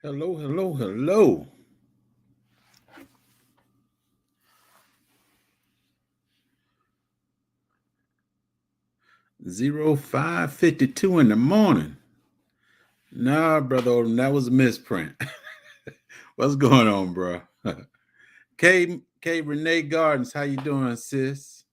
Hello, hello, hello. 05:52 in the morning. Nah, brother Odom, that was a misprint. What's going on, bro? K Renee Gardens, how you doing, sis?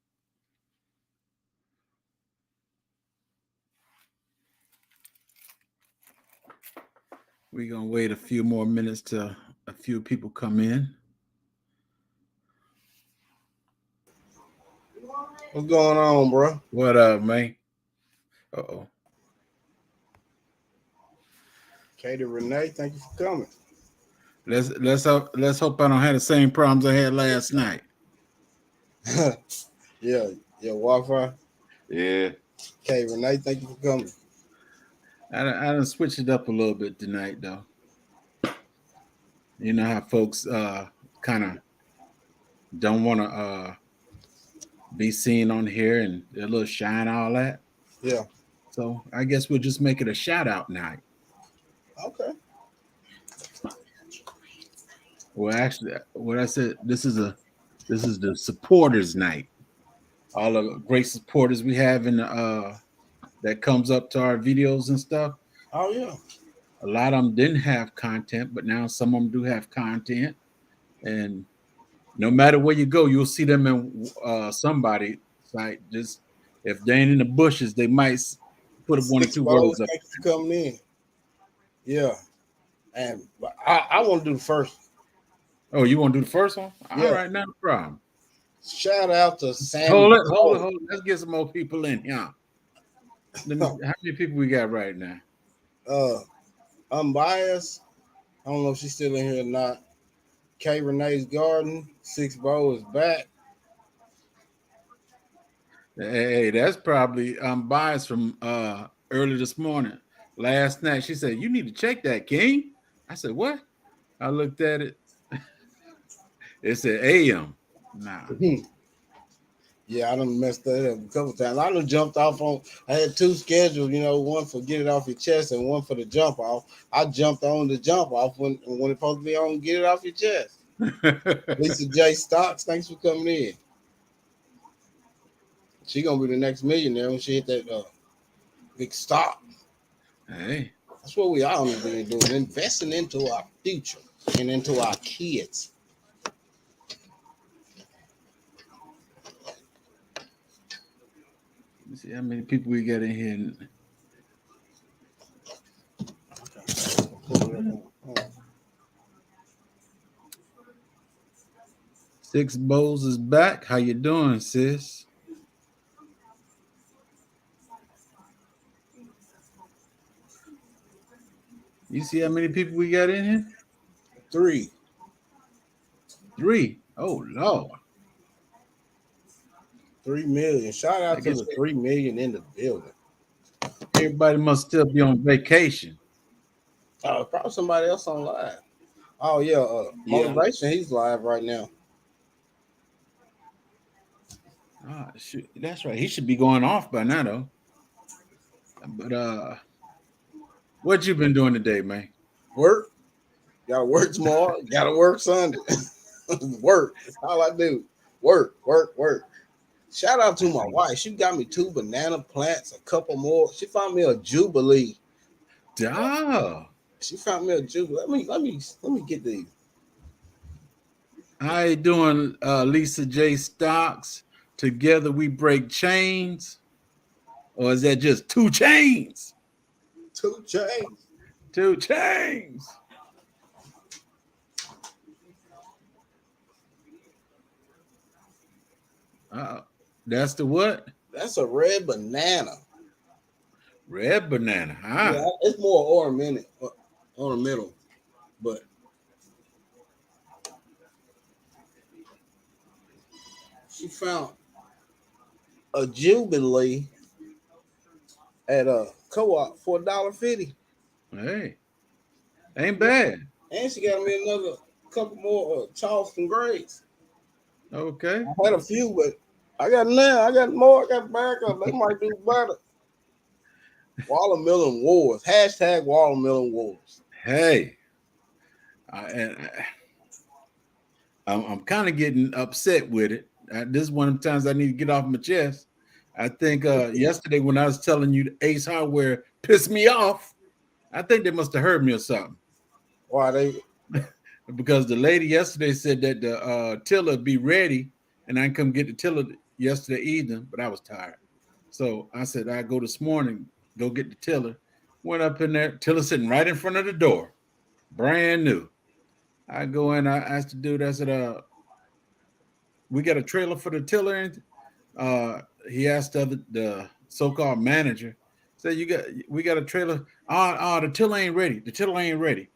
We're gonna wait a few more minutes till a few people come in. What's going on, bro? What up, man? Uh-oh. Katie Renee, thank you for coming. Let's hope I don't have the same problems I had last night. yeah, Wi-Fi. Yeah. Katie Renee, thank you for coming. I done switched it up a little bit tonight though. You know how folks kind of don't want to be seen on here and a little shine, all that. Yeah. So I guess we'll just make it a shout out night. Okay. Well, actually, what I said, this is the supporters night. All the great supporters we have in the that comes up to our videos and stuff. Oh yeah. A lot of them didn't have content, but now some of them do have content. And no matter where you go, you'll see them in somebody site. Just if they ain't in the bushes, they might put up one or Six two Bowls, words up. thank you for coming in. Yeah. And I want to do the first. Oh, you want to do the first one? Yeah. All right, not a problem. Shout out to Sammy. Hold it. Let's get some more people in here. How many people we got right now? Unbiased. I don't know if she's still in here or not. K Renee's Garden. Six Bowl is back. Hey, that's probably biased from early this morning. Last night, she said, "You need to check that, King." I said, "What?" I looked at it. It said AM. Nah. Yeah, I done messed that up a couple times. I done jumped off on. I had two schedules, one for get it off your chest and one for the jump off. I jumped on the jump off when it's supposed to be on get it off your chest. Lisa J. Stocks, thanks for coming in. She gonna be the next millionaire when she hit that big stock. Hey, that's what we all need to be doing: investing into our future and into our kids. Let's see how many people we got in here. Six Bowls is back. How you doing, sis? You see how many people we got in here? Three. Oh, Lord. 3 million. Shout out to the 3 million in the building. Everybody must still be on vacation. Probably somebody else on live. Oh, yeah. Motivation, he's live right now. Shoot. That's right. He should be going off by now, though. But what you been doing today, man? Work. Gotta work tomorrow. Gotta work Sunday. Work. That's all I do. Work. Shout out to my wife. She got me 2 banana plants, a couple more. She found me a Jubilee. Duh. She found me a Jubilee. Let me get these. How you doing, Lisa J. Stocks? Together we break chains, or is that just 2 chains? 2 chains. 2 chains. That's the what? That's a red banana. Red banana, huh? Yeah, it's more ornamental, but she found a Jubilee at a co-op for $1.50. Hey, ain't bad. And she got me another couple more Charleston Grays. Okay. I had a few, but I got now. I got more. I got backup. They might do better. Watermelon Wars. # Watermelon Wars. Hey, I'm kind of getting upset with it. This is one of the times I need to get off my chest. I think yesterday when I was telling you Ace Hardware pissed me off, I think they must have heard me or something. Why they? Because the lady yesterday said that the tiller be ready, and I come get the tiller yesterday evening, but I was tired. So I said I go this morning, go get the tiller. Went up in there, tiller sitting right in front of the door, brand new. I go in, I asked the dude, I said, we got a trailer for the tiller. He asked the so-called manager, said, we got a trailer. The tiller ain't ready. The tiller ain't ready.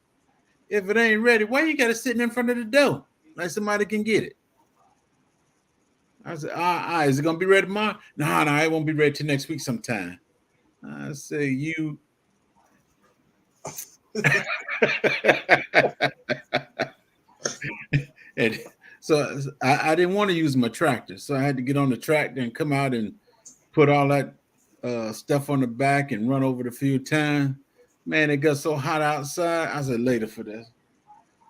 If it ain't ready, why you got it sitting in front of the door? Like somebody can get it. I said, is it gonna be ready tomorrow? No, it won't be ready till next week sometime. I say you. And so I didn't want to use my tractor, so I had to get on the tractor and come out and put all that stuff on the back and run over the few times. Man, it got so hot outside. I said later for this.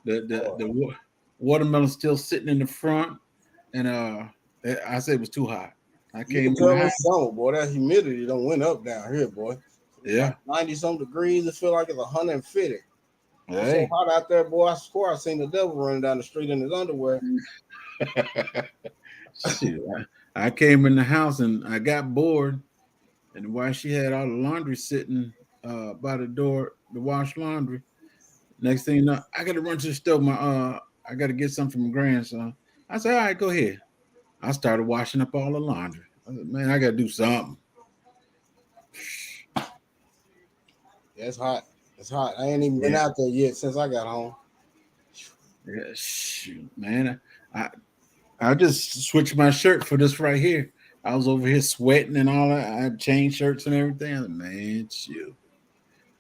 The watermelon still sitting in the front, and I said it was too hot. I came in the house. Summer, boy. That humidity don't went up down here, boy. Yeah, 90-some degrees. It feel like it's 150. Hey. It's so hot out there, boy. I swear I seen the devil running down the street in his underwear. Shoot, I came in the house and I got bored, and while she had all the laundry sitting by the door to wash laundry, next thing you know, I got to run to the stove. I got to get something from my grandson. I said, all right, go ahead. I started washing up all the laundry. I said, man, I got to do something. Yeah, it's hot. It's hot. I ain't even been out there yet since I got home. Yeah, shoot, man. I just switched my shirt for this right here. I was over here sweating and all that. I had changed shirts and everything. I said, man, shoot.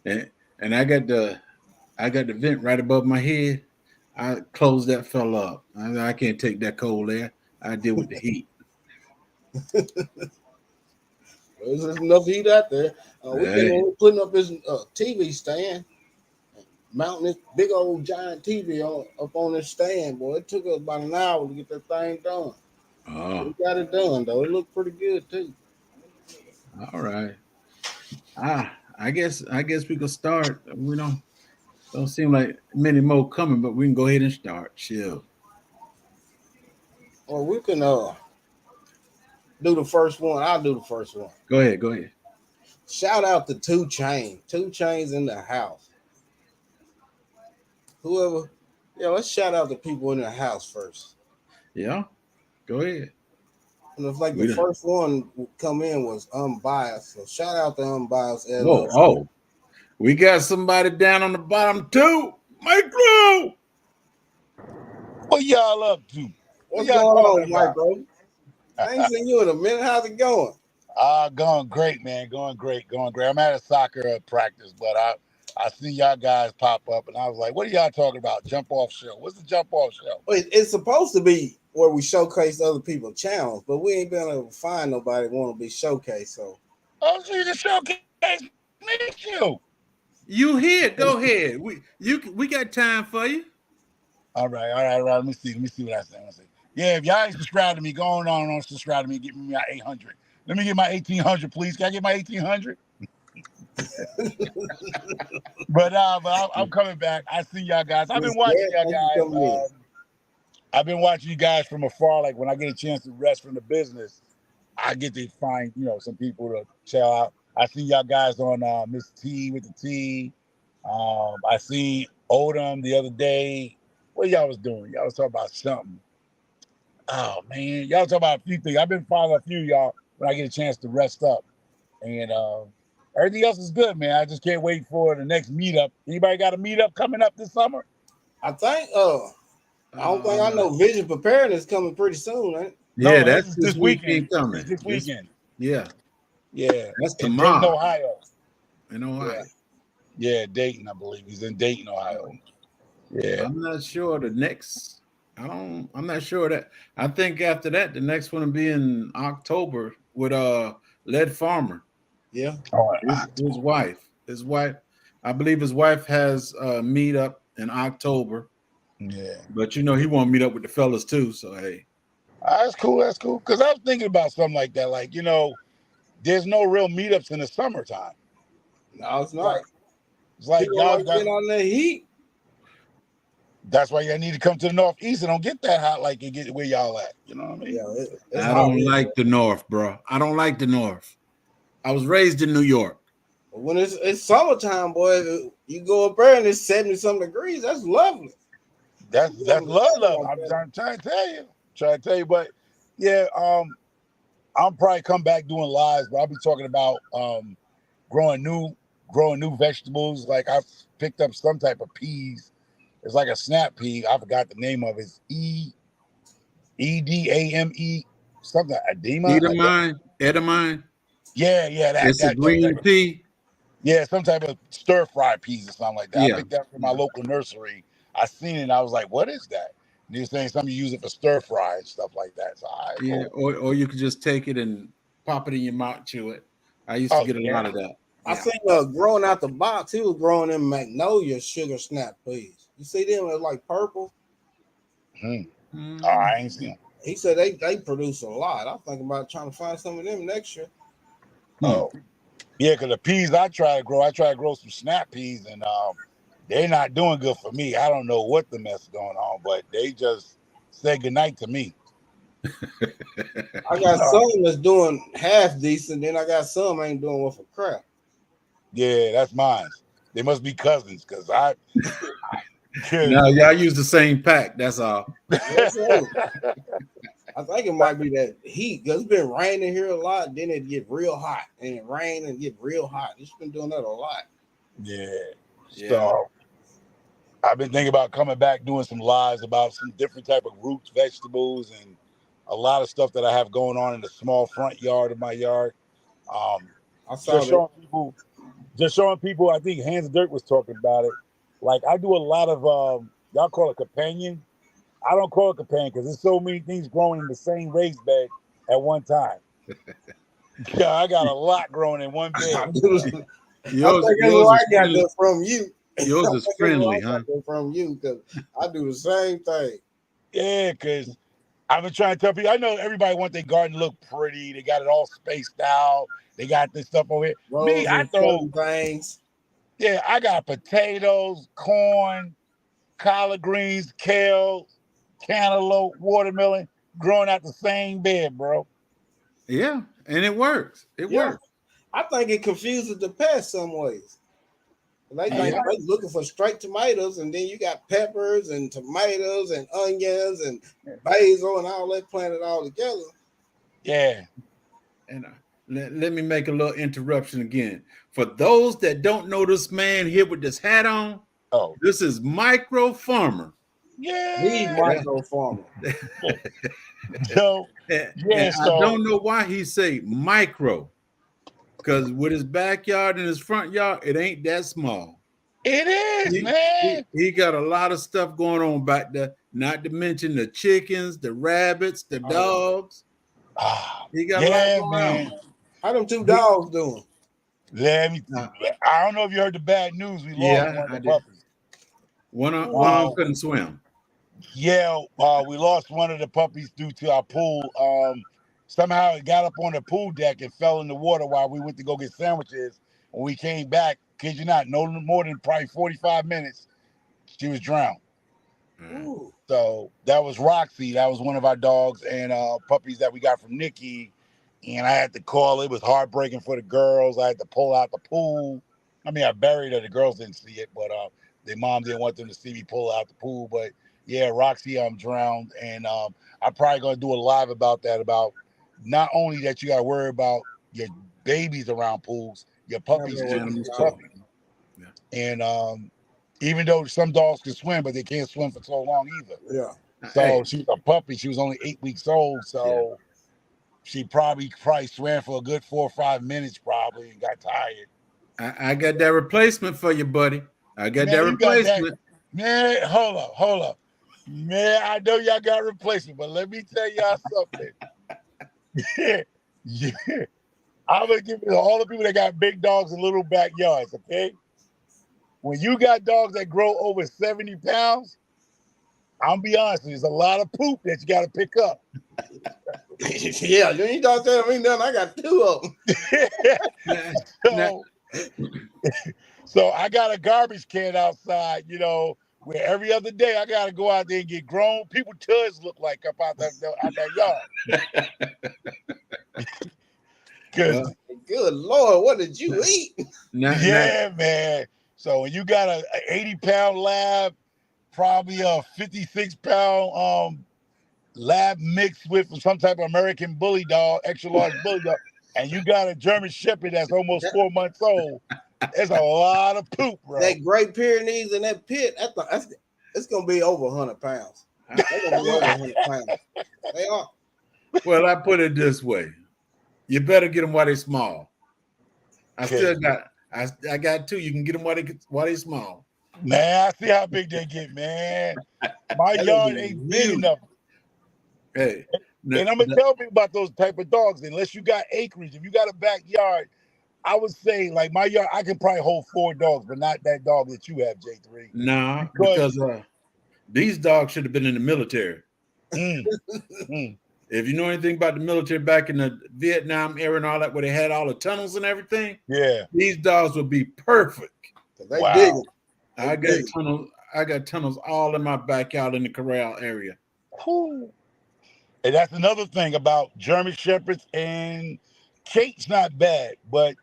And I got the vent right above my head. I closed that fella up. I can't take that cold air. I deal with the heat. There's enough heat out there. We've been putting up this TV stand, mounting this big old giant TV up on this stand, boy. It took us about an hour to get that thing done. We got it done, though. It looked pretty good, too. All right. I guess we could start. We don't seem like many more coming, but we can go ahead and start. Chill. Well, we can do the first one. I'll do the first one. Go ahead. Shout out to 2 Chainz. 2 Chainz in the house. Whoever, let's shout out the people in the house first. Yeah, go ahead. And it's like the first one come in was Unbiased. So shout out to Unbiased. Oh, we got somebody down on the bottom too. Micro. What y'all up to? What's going on, Micro? I ain't seen you in a minute. How's it going? Going great, man. Going great. I'm at a soccer practice, but I see y'all guys pop up, and I was like, what are y'all talking about? Jump off show. What's the jump off show? It's supposed to be where we showcase other people's channels, but we ain't been able to find nobody want to be showcased. So, so you can showcase me. You here? Go ahead. We got time for you. All right. Let me see what I say. Yeah, if y'all ain't subscribed to me, go on subscribe to me. Give me my 800. Let me get my 1800, please. Can I get my 1800? But I'm coming back. I see y'all guys. I've been watching y'all guys. I've been watching you guys from afar. Like when I get a chance to rest from the business, I get to find some people to chill out. I see y'all guys on Miss T with the T. I see Odom the other day. What y'all was doing? Y'all was talking about something. Oh man, y'all talking about a few things. I've been following a few of y'all when I get a chance to rest up, and everything else is good, man. I just can't wait for the next meetup. Anybody got a meetup coming up this summer? I think. I don't think I know. Vision Preparedness coming pretty soon, right? Yeah, that's this weekend coming. This weekend. Yeah. That's tomorrow. In Ohio. Yeah, Dayton, I believe. He's in Dayton, Ohio. Yeah. I'm not sure the next. I'm not sure that. I think after that, the next one will be in October with Led Farmer. Yeah. His wife. I believe his wife has a meetup in October, Yeah. But you know, he want to meet up with the fellas too. So hey, That's cool. That's cool. Because I was thinking about something like that. Like, there's no real meetups in the summertime. No, it's not. Like, it's like People y'all like got. getting on that heat. That's why y'all need to come to the Northeast and don't get that hot like you get where y'all at. You know what I mean? Yeah, it's I hot don't here. like the North, bro. I don't like the North. I was raised in New York. When it's summertime, boy, you go up there and it's 70-something degrees. That's lovely. That's love. I'm trying to tell you. But yeah, I'm probably come back doing lives, but I'll be talking about growing new vegetables. Like I picked up some type of peas. It's like a snap pea. I forgot the name of it. It's EDAME something. Edema. Edamine. Yeah, It's a that green type of, pea. yeah, some type of stir fry peas or something like that. I Yeah. picked that from my local nursery. I seen it and I was like, what is that? And he was saying something you use it for stir fry and stuff like that. So all right, Yeah. cool. Or you could just take it and pop it in your mouth, chew it. I used to Oh, get a yeah. lot of that. I Yeah. seen growing out the box. He was growing them magnolia sugar snap peas. You see them? It's like purple. Oh, I ain't seen them. He said they produce a lot. I'm thinking about trying to find some of them next year. Oh, yeah, because the peas I try to grow some snap peas, and they're not doing good for me. I don't know what the mess is going on, but they just say goodnight to me. I got some that's doing half decent, then I got some ain't doing worth a crap. Yeah, that's mine. They must be cousins, because No, y'all use the same pack. That's all. Yes, sir. I think it might be that heat because it's been raining here a lot. Then it get real hot, and it rain and get real hot. It's been doing that a lot. Yeah. Yeah. So I've been thinking about coming back, doing some lives about some different type of roots, vegetables, and a lot of stuff that I have going on in the small front yard of my yard. I saw Just that. showing people. I think Hands of Dirt was talking about it. Like I do a lot of y'all call it companion. I don't call it companion because there's so many things growing in the same raised bed at one time. Yeah, I got a lot growing in one bed. I think Yours that's where I got friendly. that from you. Yours is friendly, huh? I got that from you because I do the same thing. Yeah, because I've been trying to tell people. I know everybody want their garden to look pretty. They got it all spaced out. They got this stuff over here. Me, Roses, I throw. things. Yeah, I got potatoes, corn, collard greens, kale, cantaloupe, watermelon growing out the same bed, bro. Yeah, and it works. It works. I think it confuses the pests some ways. They think they looking for straight tomatoes, and then you got peppers and tomatoes and onions and basil and all that planted all together. Yeah. And let me make a little interruption again. For those that don't know this man here with this hat on, this is Micro Farmer. Yeah. He's Micro Farmer. So, I don't know why he say micro, because with his backyard and his front yard, it ain't that small. It is, man. He got a lot of stuff going on back there, not to mention the chickens, the rabbits, the dogs. He got a lot going on. How them two dogs doing? I don't know if you heard the bad news. We lost one of the puppies. One of them couldn't swim. Yeah, we lost one of the puppies due to our pool. Somehow it got up on the pool deck and fell in the water while we went to go get sandwiches. When we came back, kid you not, no more than probably 45 minutes, she was drowned. So that was Roxy. That was one of our dogs and puppies that we got from Nikki. And I had to call. It was heartbreaking for the girls. I had to pull out the pool. I mean, I buried her. The girls didn't see it, but their mom didn't want them to see me pull out the pool. But yeah, Roxy, I'm drowned. And I'm probably going to do a live about that, about not only that you got to worry about your babies around pools, your puppies too. And even though some dogs can swim, but they can't swim for so long either. Yeah. So she was a puppy. She was only 8 weeks old. So she probably swam for a good 4 or 5 minutes probably and got tired. I got that replacement for you, buddy. I got that replacement. Man, hold up. Man, I know y'all got replacement, but let me tell y'all something. Yeah. I'm gonna give it to all the people that got big dogs in little backyards, okay? When you got dogs that grow over 70 pounds, I'm be honest, there's a lot of poop that you got to pick up. Yeah, you ain't don't tell me nothing. I got 2 of them. So I got a garbage can outside, where every other day I got to go out there and get grown people tuds look like up out that yard. Good Lord, what did you eat? Man. So when you got a 80-pound lab, probably a 56-pound lab mixed with some type of American bully dog, extra large bully dog, and you got a German Shepherd that's almost 4 months old, there's a lot of poop, bro. That Great Pyrenees in that pit, it's gonna be over 100 pounds. They're gonna be over 100 pounds. They are. Well, I put it this way: you better get them while they're small. I got 2. You can get them while they're small. Man, I see how big they get, man. My yard ain't big enough. Hey, and I'm gonna tell people about those type of dogs. Unless you got acreage, if you got a backyard, I would say like my yard, I can probably hold 4 dogs, but not that dog that you have, J3. Nah, because these dogs should have been in the military. If you know anything about the military back in the Vietnam era and all that, where they had all the tunnels and everything, these dogs would be perfect. Wow. I got tunnels all in my backyard in the corral area. Ooh. And that's another thing about German Shepherds, and Kate's not bad, but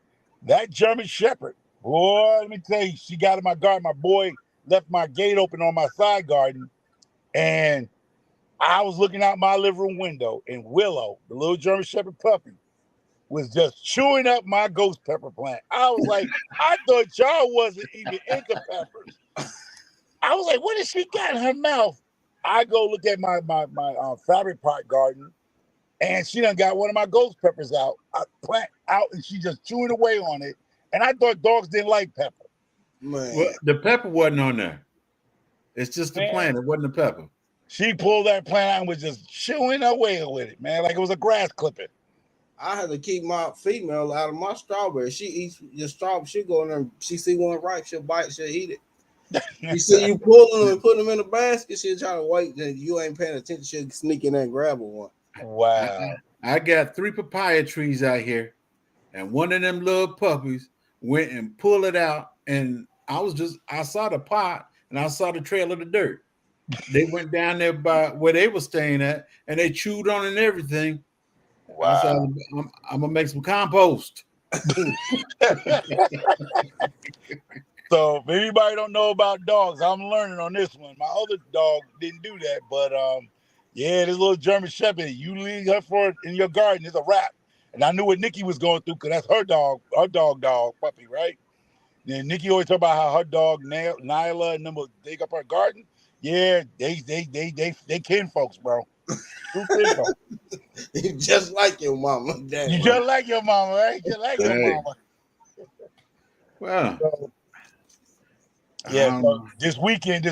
that German Shepherd, boy, let me tell you, she got in my garden. My boy left my gate open on my side garden, and I was looking out my living room window, and Willow, the little German Shepherd puppy, was just chewing up my ghost pepper plant. I was like, I thought y'all wasn't even into peppers. I was like, what has she got in her mouth? I go look at my fabric pot garden, and she done got one of my ghost peppers out, and she just chewing away on it. And I thought dogs didn't like pepper. Man. Well, the pepper wasn't on there. It's just the plant. It wasn't the pepper. She pulled that plant out and was just chewing away with it, man, like it was a grass clipping. I had to keep my female out of my strawberry. She eats your strawberry. She go in there. She see one ripe, she'll bite. She'll eat it. You see you pulling them and putting them in a basket. She'll try to wait. Then you ain't paying attention. She'll sneak in there and grab one. Wow. I got 3 papaya trees out here, and one of them little puppies went and pulled it out. And I saw the pot and I saw the trail of the dirt. They went down there by where they were staying at, and they chewed on it and everything. Wow. I said, I'm gonna make some compost. So if anybody don't know about dogs, I'm learning on this one. My other dog didn't do that, but this little German Shepherd, you leave her in your garden, it's a wrap. And I knew what Nikki was going through because that's her dog puppy, right? And Nikki always talk about how her dog Nyla and them will dig up her garden. Yeah, they kin folks, bro. You just like your mama. You just like your mama, right? Just like your mama. Wow. So this weekend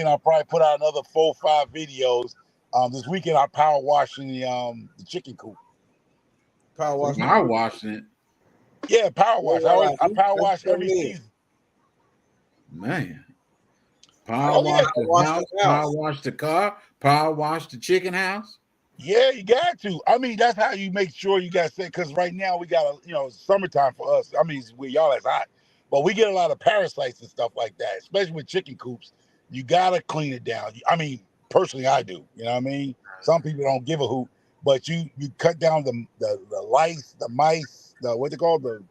I'll probably put out another 4 or 5 videos. This weekend I power washing the chicken coop. Power washing it. Yeah, power wash. I power wash every season. Man. Power wash the house, power wash the car, power wash the chicken house. Yeah, you got to. I mean, that's how you make sure you got set. Because right now we got summertime for us. I mean, where y'all is hot, but we get a lot of parasites and stuff like that, especially with chicken coops. You gotta clean it down. I mean, personally, I do. You know what I mean? Some people don't give a hoot, but you cut down the lice, the mice, what they call the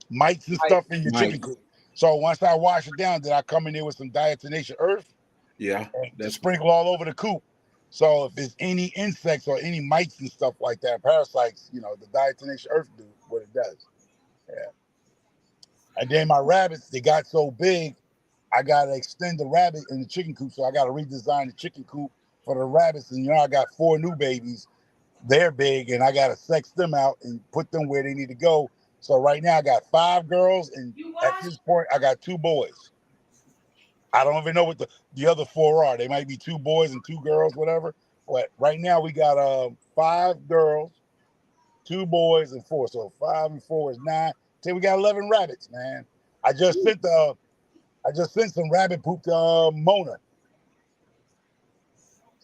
mites and stuff in your chicken coop. So once I wash it down, then I come in there with some diatomaceous earth. Yeah, that's sprinkle all over the coop. So if there's any insects or any mites and stuff like that, parasites, the diatomaceous earth do what it does. Yeah. And then my rabbits, they got so big, I got to extend the rabbit in the chicken coop. So I got to redesign the chicken coop for the rabbits. And, I got 4 new babies. They're big, and I got to sex them out and put them where they need to go. So right now I got 5 girls, and at this point I got 2 boys. I don't even know what the other 4 are. They might be 2 boys and 2 girls, whatever. But right now we got 5 girls, 2 boys, and 4. So 5 and 4 is 9. So we got 11 rabbits, man. I just sent some rabbit poop to Mona.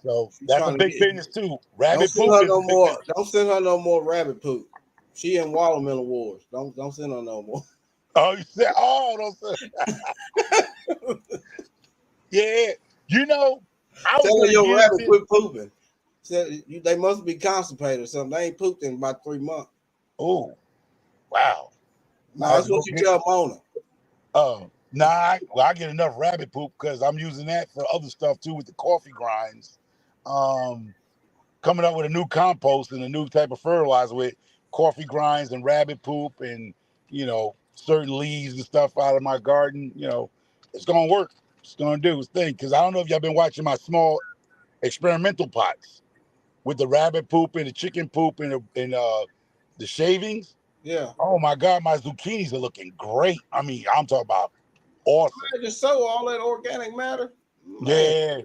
So She that's a trying to big get. business too. Don't Rabbit send poop her is a no big more. business. Don't send her no more rabbit poop. She in watermelon wars. Don't send her no more. Oh, you said, oh, don't say. Yeah, you know, I was Tell her gonna your get rabbit into. quit pooping. They must be constipated or something. They ain't pooped in about 3 months. Oh, wow. No, I had that's to go what you get. tell Mona. Nah, I get enough rabbit poop because I'm using that for other stuff too with the coffee grinds. Um, Coming up with a new compost and a new type of fertilizer with coffee grinds and rabbit poop and certain leaves and stuff out of my garden. It's gonna work. It's gonna do its thing. Because I don't know if y'all been watching my small experimental pots with the rabbit poop and the chicken poop and the shavings. Yeah. Oh my God, my zucchinis are looking great. I mean, I'm talking about awesome. Man, just sow all that organic matter. Man. Yeah.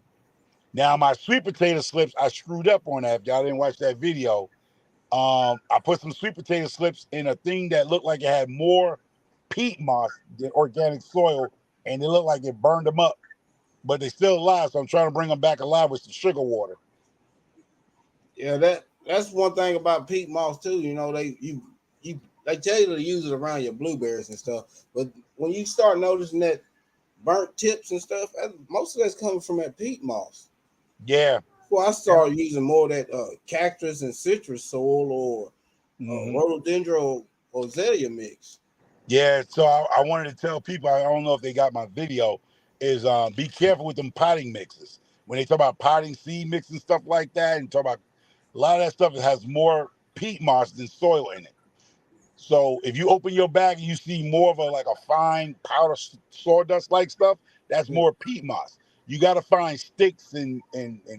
Now my sweet potato slips, I screwed up on that. If y'all didn't watch that video, I put some sweet potato slips in a thing that looked like it had more peat moss than organic soil, and it looked like it burned them up, but they still alive. So I'm trying to bring them back alive with some sugar water. Yeah, that's one thing about peat moss too. They tell you to use it around your blueberries and stuff, but when you start noticing that burnt tips and stuff, most of that's coming from that peat moss. Yeah. Well, I started using more of that cactus and citrus soil or rhododendron or azalea mix. Yeah. So I wanted to tell people, I don't know if they got my video, is be careful with them potting mixes. When they talk about potting seed mix and stuff like that, and talk about a lot of that stuff, it has more peat moss than soil in it. So if you open your bag and you see more of a fine powder sawdust like stuff, that's more peat moss. You got to find sticks and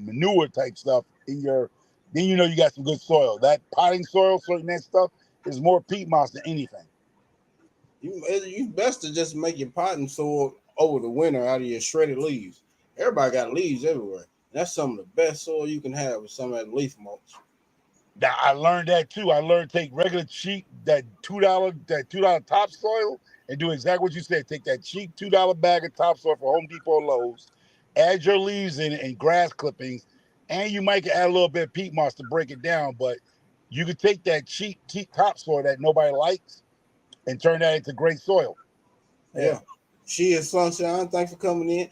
manure type stuff in your. Then you got some good soil. That potting soil, certain that stuff is more peat moss than anything. You best to just make your potting soil over the winter out of your shredded leaves. Everybody got leaves everywhere. That's some of the best soil you can have with some of that leaf mulch. Now I learned that too. I learned take regular cheap that $2 topsoil and do exactly what you said. Take that cheap $2 bag of topsoil for Home Depot or Lowe's, add your leaves in it and grass clippings, and you might add a little bit of peat moss to break it down. But you could take that cheap topsoil that nobody likes and turn that into great soil. Yeah. She is Sunshine. Thanks for coming in.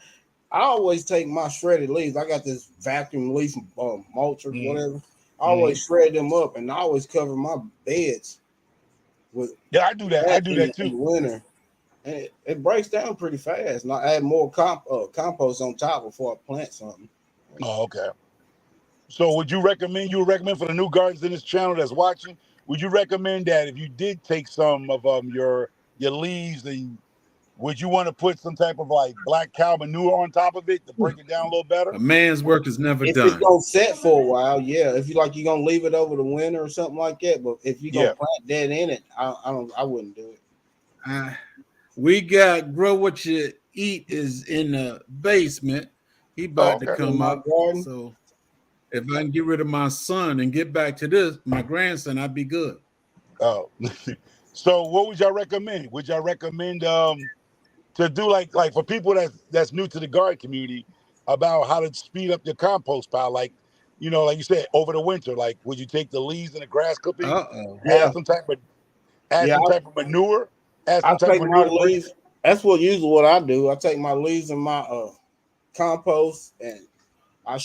I always take my shredded leaves. I got this vacuum leaf mulch or whatever. I always shred them up, and I always cover my beds with. Yeah, I do that. I do that too. In the winter, and it breaks down pretty fast. And I add more compost on top before I plant something. Oh, okay. So would you recommend for the new gardens in this channel that's watching, would you recommend that if you did take some of your leaves, and would you want to put some type of like black cow manure on top of it to break it down a little better? A man's work is never If done. it's gonna set for a while, yeah. If you're gonna leave it over the winter or something like that, but if you're gonna plant that in it, I wouldn't do it. We got Grow What You Eat is in the basement. He about to come up. Garden. So if I can get rid of my son and get back to this, my grandson, I'd be good. Oh, so what would y'all recommend? Would y'all recommend to do like for people that's new to the garden community about how to speed up your compost pile? Like you said, over the winter, like would you take the leaves and the grass clippings, add some type of manure, add some type of manure to leaves. That's usually what I do. I take my leaves and my compost, and I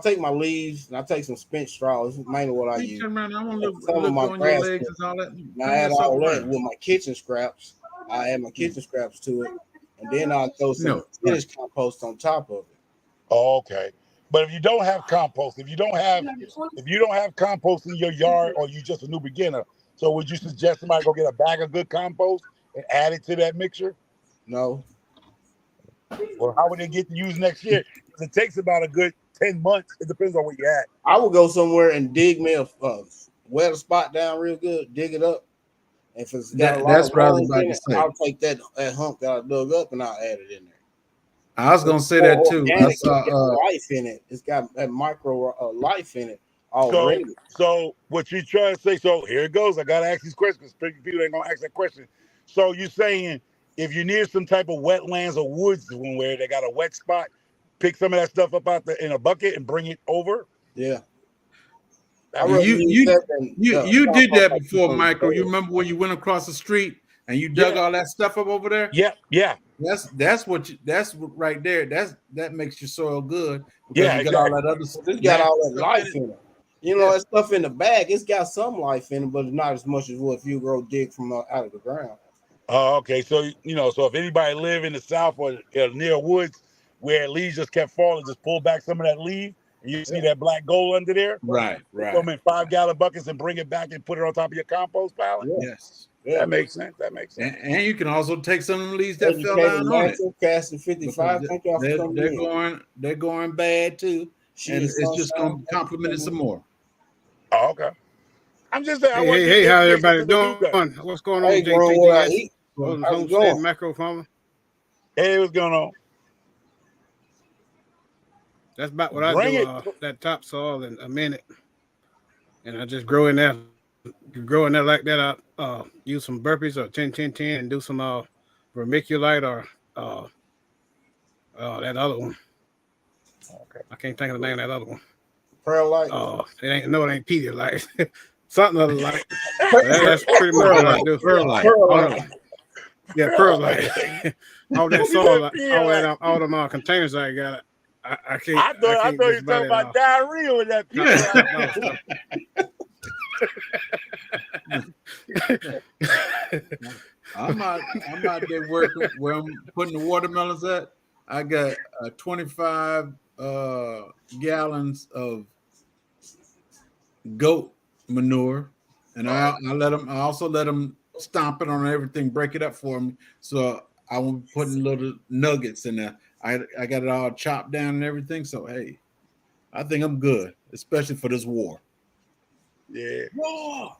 take my leaves and I take some spent straw. This is mainly what I use. Turn around. I want to look on your legs and all that. And I add all that with my kitchen scraps. I add my kitchen scraps to it, and then I throw some finished compost on top of it. Oh, okay. But if you don't have compost, if you don't have compost in your yard, or you just a new beginner, so would you suggest somebody go get a bag of good compost and add it to that mixture? No. Well, how would they get to use next year? Because it takes about a good 10 months. It depends on where you're at. I would go somewhere and dig me wet a spot down real good, dig it up. If it's got a lot of worms in it, I'll take that hump that I dug up and I'll add it in there. I was gonna say that too. It's got life in it. It's got that micro life in it already. So what you trying to say? So here it goes. I gotta ask these questions because people ain't gonna ask that question. So you're saying if you near some type of wetlands or woods where they got a wet spot, pick some of that stuff up out in a bucket and bring it over. Yeah. You did that before, Michael. You remember when you went across the street and you dug all that stuff up over there? Yeah. That's what right there. That makes your soil good. Yeah, you got all that other stuff. It's got all that life in it. You know, that stuff in the bag, it's got some life in it, but not as much as what if you grow dig from out of the ground. Oh, okay. So so if anybody live in the South or near woods where leaves just kept falling, just pull back some of that leaf. You see that black gold under there? Right. Put them in 5-gallon buckets and bring it back and put it on top of your compost pallet? Yeah. Yes. Yeah. That makes sense. And you can also take some of the leaves that fell down on it. Casting 55. Thank y'all for coming in. They're going bad too. And it's just going to complement it some more. Oh, okay. I'm just saying. Hey, how everybody doing? What's going on, JT? Homestead Macro Farmer. Hey, what's going on? That's about what I do. That topsoil in a minute, and I just grow in there like that. I use some burpees or 10-10-10 and do some vermiculite or that other one. Okay, I can't think of the name of that other one. Perlite. It ain't Pedialyte. Something other like. That's pretty much what I do. Perlite. Yeah, Perlite. All that soil, all them containers I got. I can't. I thought you were talking about diarrhea with that. I'm out there working where I'm putting the watermelons at. I got 25 gallons of goat manure, and I also let them stomp it on everything, break it up for me. So I was putting little nuggets in there. I got it all chopped down and everything. So hey, I think I'm good, especially for this war. Yeah. War.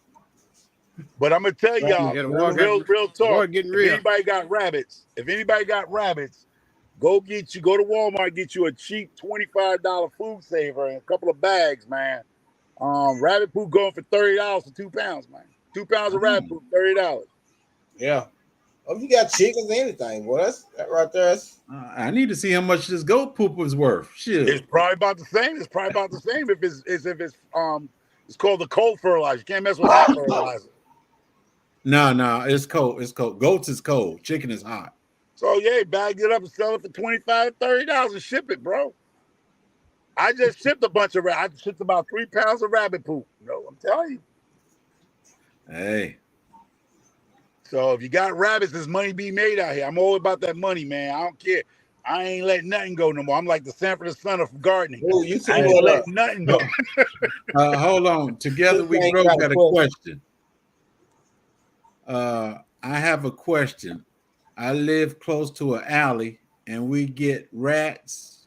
But I'm gonna tell y'all, real talk. If anybody got rabbits, go to Walmart, get you a cheap $25 food saver and a couple of bags, man. Rabbit poop going for $30 for 2 pounds, man. 2 pounds of rabbit poop, $30. Yeah. If you got chickens, anything, well, that right there. I need to see how much this goat poop was worth. Shit. It's probably about the same. It's it's called the cold fertilizer. You can't mess with hot fertilizer. No, it's cold. It's cold. Goats is cold. Chicken is hot. So yeah, bag it up and sell it for $25, $30 and ship it, bro. I just shipped a bunch of I shipped about 3 pounds of rabbit poop. I'm telling you. Hey. So if you got rabbits, there's money being made out here. I'm all about that money, man. I don't care. I ain't letting nothing go no more. I'm like the Sanford son of gardening. Ooh, I ain't letting nothing go. Hold on. Together we grow got a question. I have a question. I live close to an alley and we get rats.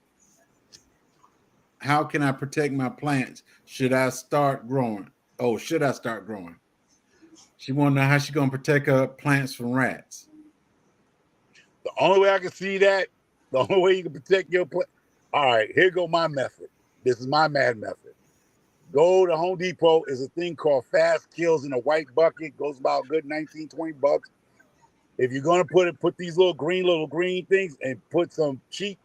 How can I protect my plants? Should I start growing? She want to know how she gonna protect her plants from rats. The only way I can see that, the only way you can protect your plant. All right, here go my method. This is my mad method. Go to Home Depot. Is a thing called Fast Kills in a white bucket. Goes about a good $19-20. If you're gonna put these little green things and put some cheap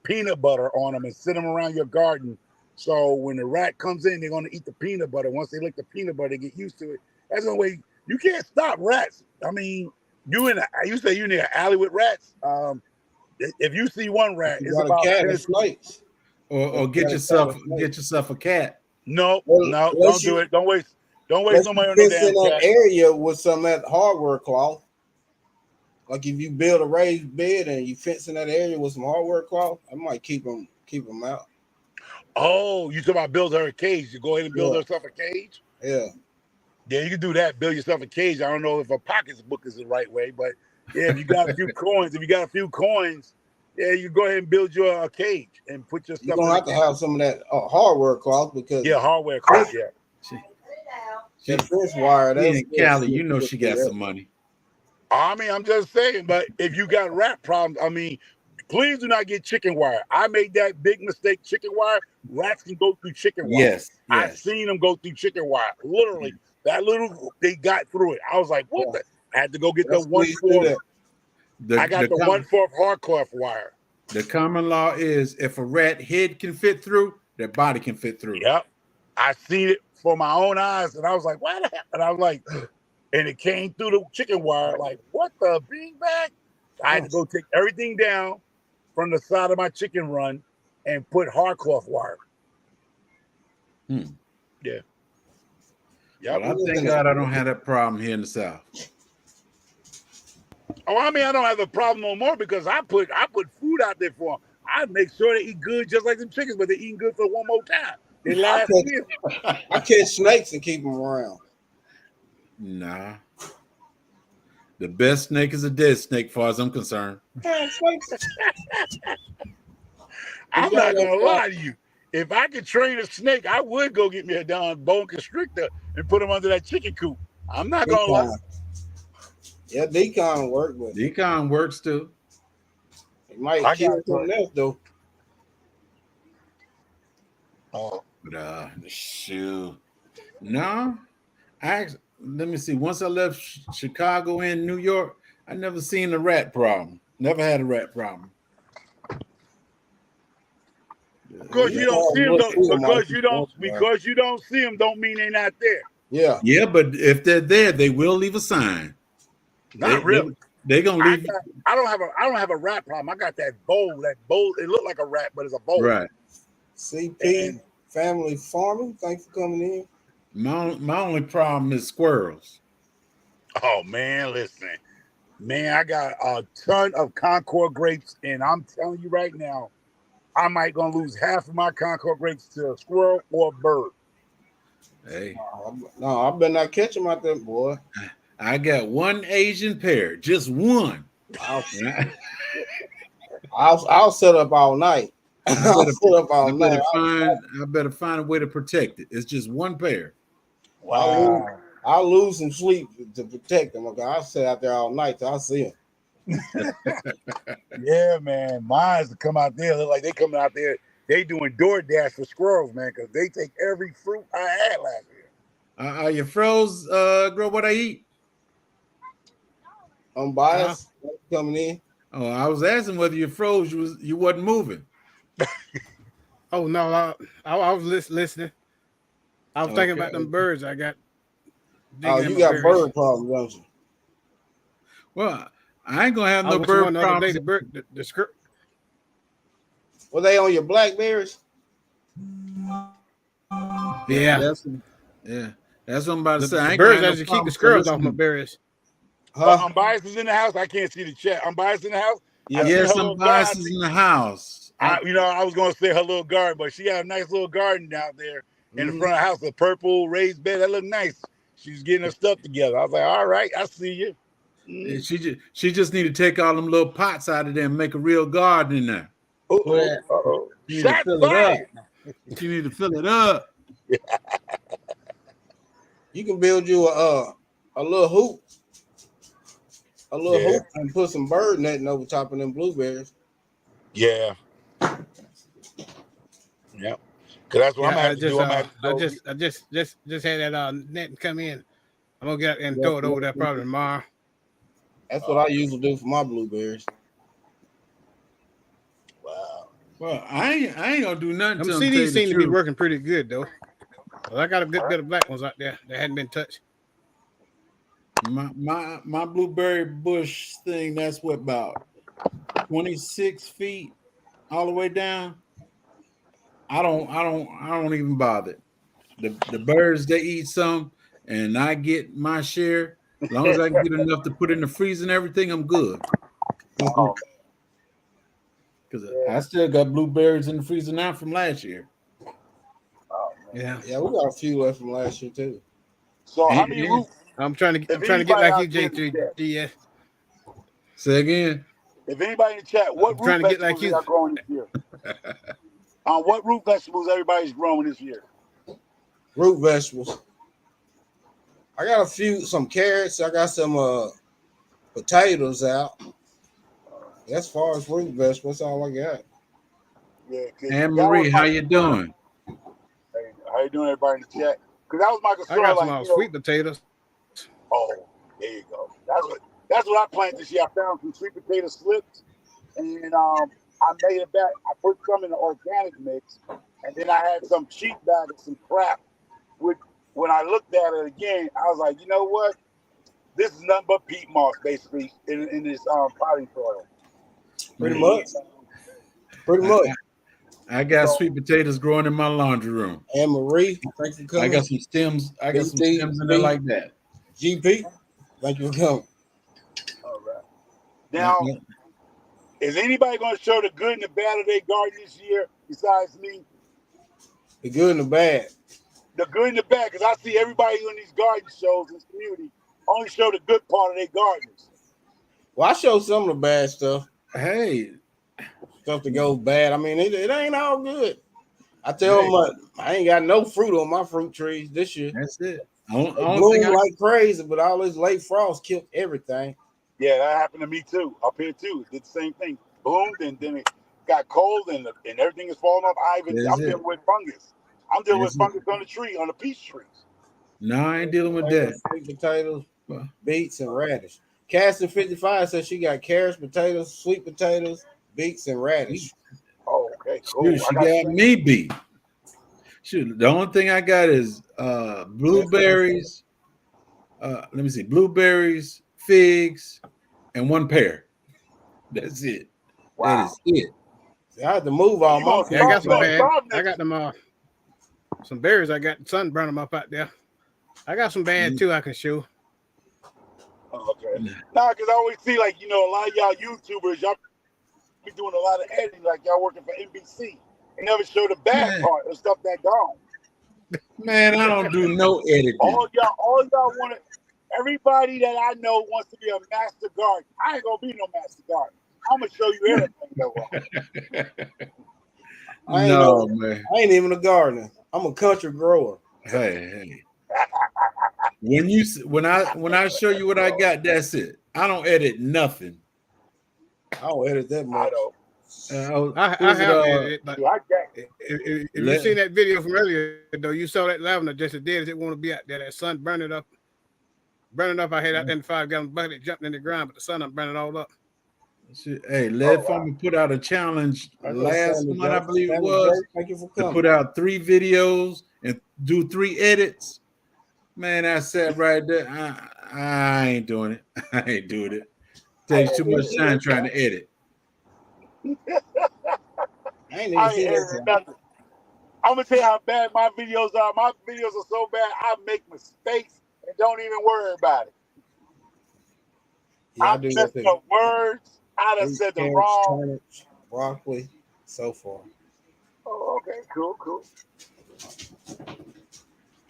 peanut butter on them and sit them around your garden. So when the rat comes in, they're gonna eat the peanut butter. Once they lick the peanut butter, they get used to it. That's the way you can't stop rats. I mean, you say you near an alley with rats. If you see one rat, it's about 10 snakes. Or get yourself a cat. No, don't do it. Don't waste no money on the damn in that cat. area with some of that hardware cloth. Like if you build a raised bed and you fence in that area with some hardware cloth, I might keep them out. Oh, you talking about build her a cage? You go ahead and build herself a cage? Yeah. Yeah, you can do that. Build yourself a cage. I don't know if a pocketbook is the right way, but yeah, if you got a few coins, yeah, you go ahead and build your cage and put your stuff. You're gonna have to have some of that hardware cloth because hardware cloth. Yeah. That fence wire. That's Cali. You know she got some money. I mean, I'm just saying, but if you got rat problems, I mean, please do not get chicken wire. I made that big mistake. Chicken wire. Rats can go through chicken wire. Yes. I've seen them go through chicken wire. Literally, they got through it. I was like, what? I had to go get the 1/4. I got the 1/4 hardcloth wire. The common law is if a rat head can fit through, their body can fit through. Yep. I seen it for my own eyes, and I was like, what the hell? And I was like, and it came through the chicken wire, like, what the beanbag? I had to go take everything down from the side of my chicken run and put hardcloth wire. Yeah. Yeah. Well, I thank God I don't have that problem here in the South. Oh, I mean, I don't have a problem no more because I put food out there for them. I make sure they eat good just like them chickens, but they're eating good for one more time. They last meal. I catch snakes and keep them around. Nah. The best snake is a dead snake, as far as I'm concerned. I'm not gonna lie to you. If I could train a snake, I would go get me a darn bone constrictor and put him under that chicken coop. I'm not gonna lie. Yeah, decon work, but decon works too. It might kill something else though. Oh, but shoot, no. Let me see. Once I left Chicago and New York, I never seen a rat problem. Never had a rat problem. Because you don't see them, because you don't see them, don't mean they're not there. Yeah. Yeah, but if they're there, they will leave a sign. Not really. They're gonna leave. I don't have a rat problem. I got that bowl. That bowl, it looked like a rat, but it's a bowl. Right. CP Family Farming. Thanks for coming in. My only problem is squirrels. Oh man, listen. Man, I got a ton of Concord grapes, and I'm telling you right now, I might gonna lose half of my Concord grapes to a squirrel or a bird. Hey. No, I better not catch them out there, boy. I got one Asian pear, just one. I'll set up all night. I better find a way to protect it. It's just one pair. Wow. I'll lose some sleep to protect them. Okay, I'll sit out there all night till I see them. Yeah, man. Mine's to come out there. Look like they coming out there. They doing DoorDash for squirrels, man, because they take every fruit I had last year. Are you froze, girl? What I eat? Unbiased coming in. Oh, I was asking whether you froze. You wasn't moving. Oh no, I was listening. I was thinking about them birds I got. Oh, you got bird problems, don't you? Well, I ain't gonna have no bird problems. The script. Were they on your blackberries? Yeah. That's what I'm about to say. The birds actually keep the squirrels off my berries. Unbiased is in the house. I can't see the chat. Unbiased in the house. Yes, Unbiased is in the house. I was gonna say her little garden, but she got a nice little garden down there in the front of the house, a purple raised bed. That looked nice. She's getting her stuff together. I was like, all right, I see you. She just need to take all them little pots out of there and make a real garden in there. She need to fill it up. She need to fill it up. You can build you a little hoop. A little hoop and put some bird netting over top of them blueberries. Yeah. Yep. Cause that's what I'm gonna do. I just had that net come in. I'm gonna get and throw it over there probably tomorrow. That's what I usually do for my blueberries. Wow. Well, I ain't gonna do nothing. Them CDs seem to be working pretty good though. Well, I got a good bit of black ones out there that hadn't been touched. My blueberry bush thing, that's what, about 26 feet all the way down. I don't even bother. The birds, they eat some and I get my share. As long as I can get enough to put in the freezer and everything, I'm good. Because I still got blueberries in the freezer now from last year. Yeah, we got a few left from last year too. So how many roots? I'm trying to get like you, J3DS. Say again. If anybody in the chat, what root vegetables are growing this year? What root vegetables everybody's growing this year? Root vegetables. I got some carrots. I got some potatoes out. As far as root vegetables, that's all I got. Yeah. Anne Marie, how you doing? Hey, how you doing, everybody in the chat? Because that was my concern. I got some sweet potatoes. Oh, there you go. That's what I planted this year. I found some sweet potato slips, and I made it back. I put some in the organic mix, and then I had some cheap bag of some crap. Which, when I looked at it again, I was like, you know what? This is nothing but peat moss, basically, in this potting soil. Pretty much. Pretty much. I got sweet potatoes growing in my laundry room. And Marie, thanks for coming. I got some stems. I got some stems in there like that. GP, thank you for coming. All right. Now, is anybody going to show the good and the bad of their garden this year besides me? The good and the bad. The good and the bad, because I see everybody on these garden shows in this community only show the good part of their gardens. Well, I show some of the bad stuff. Hey. Stuff that goes bad. I mean, it ain't all good. I tell them I ain't got no fruit on my fruit trees this year. That's it. Bloom like crazy, but all this late frost killed everything. Yeah, that happened to me too. Up here too, did the same thing. Bloomed and then it got cold and everything is falling off. I'm dealing with fungus. I'm dealing with fungus on the tree, on the peach trees. No, I ain't dealing with that. Sweet potatoes, beets, and radish. Cassie 55 says she got carrots, potatoes, sweet potatoes, beets, and radish. Oh, okay, cool. She got me beat. Shoot, the only thing I got is blueberries. Let me see, blueberries, figs, and one pear. That's it. Wow. That is it. See, I had to move all my. Yeah, I got some bad. I got them. Some berries. I got sun burn them up out there. I got some bad too. I can show. Okay. Nah, because I always see a lot of y'all YouTubers, y'all be doing a lot of editing, like y'all working for NBC. They never show the bad part of stuff that gone. Man, I don't do no editing. All y'all want to. Everybody that I know wants to be a master gardener. I ain't gonna be no master gardener. I'm gonna show you everything though. Man. I ain't even a gardener. I'm a country grower. Hey. When I show you what I got, that's it. I don't edit nothing. I don't edit that much. I have edited, but if you seen that video from earlier, though, you saw that lavender just as dead as it want to be out there. That sun burning up. I had out there in the 5-gallon bucket, it jumped in the ground, but the sun I'm burning all up. Hey, Lead Farmer put out a challenge last month, I believe it was, to put out 3 videos and do 3 edits. Man, I sat right there. I ain't doing it. I ain't doing it. Takes too much time trying to edit. I ain't nothing. I'm gonna tell you how bad my videos are. My videos are so bad, I make mistakes and don't even worry about it. Yeah, I messed up words. I done said the wrong. Turnips, broccoli, so far. Oh, okay, cool.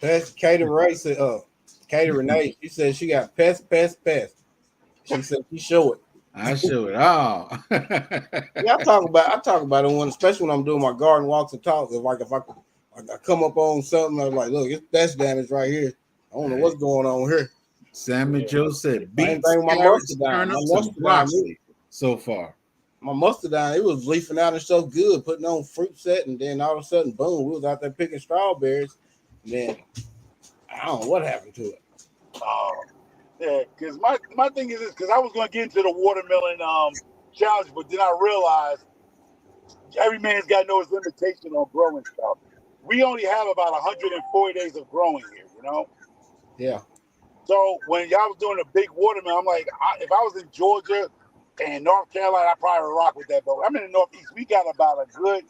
That's Katie Ray said, Katie Renee, she said she got pest. She said she show it. I show it all. Yeah, I talk about it especially when I'm doing my garden walks and talks. If I come up on something, I'm like, look, it's pest damage right here. I don't know what's going on here. Sammy Joe said beets, my broccoli so far. My mustardine, it was leafing out and so good, putting on fruit set, and then all of a sudden, boom, we was out there picking strawberries. And then I don't know what happened to it. Yeah, because my thing is this, because I was going to get into the watermelon challenge, but then I realized every man's got to know his limitation on growing stuff. We only have about 140 days of growing here, you know? Yeah. So when y'all was doing a big watermelon, I'm like, if I was in Georgia and North Carolina, I'd probably rock with that. But I'm in the Northeast. We got about a good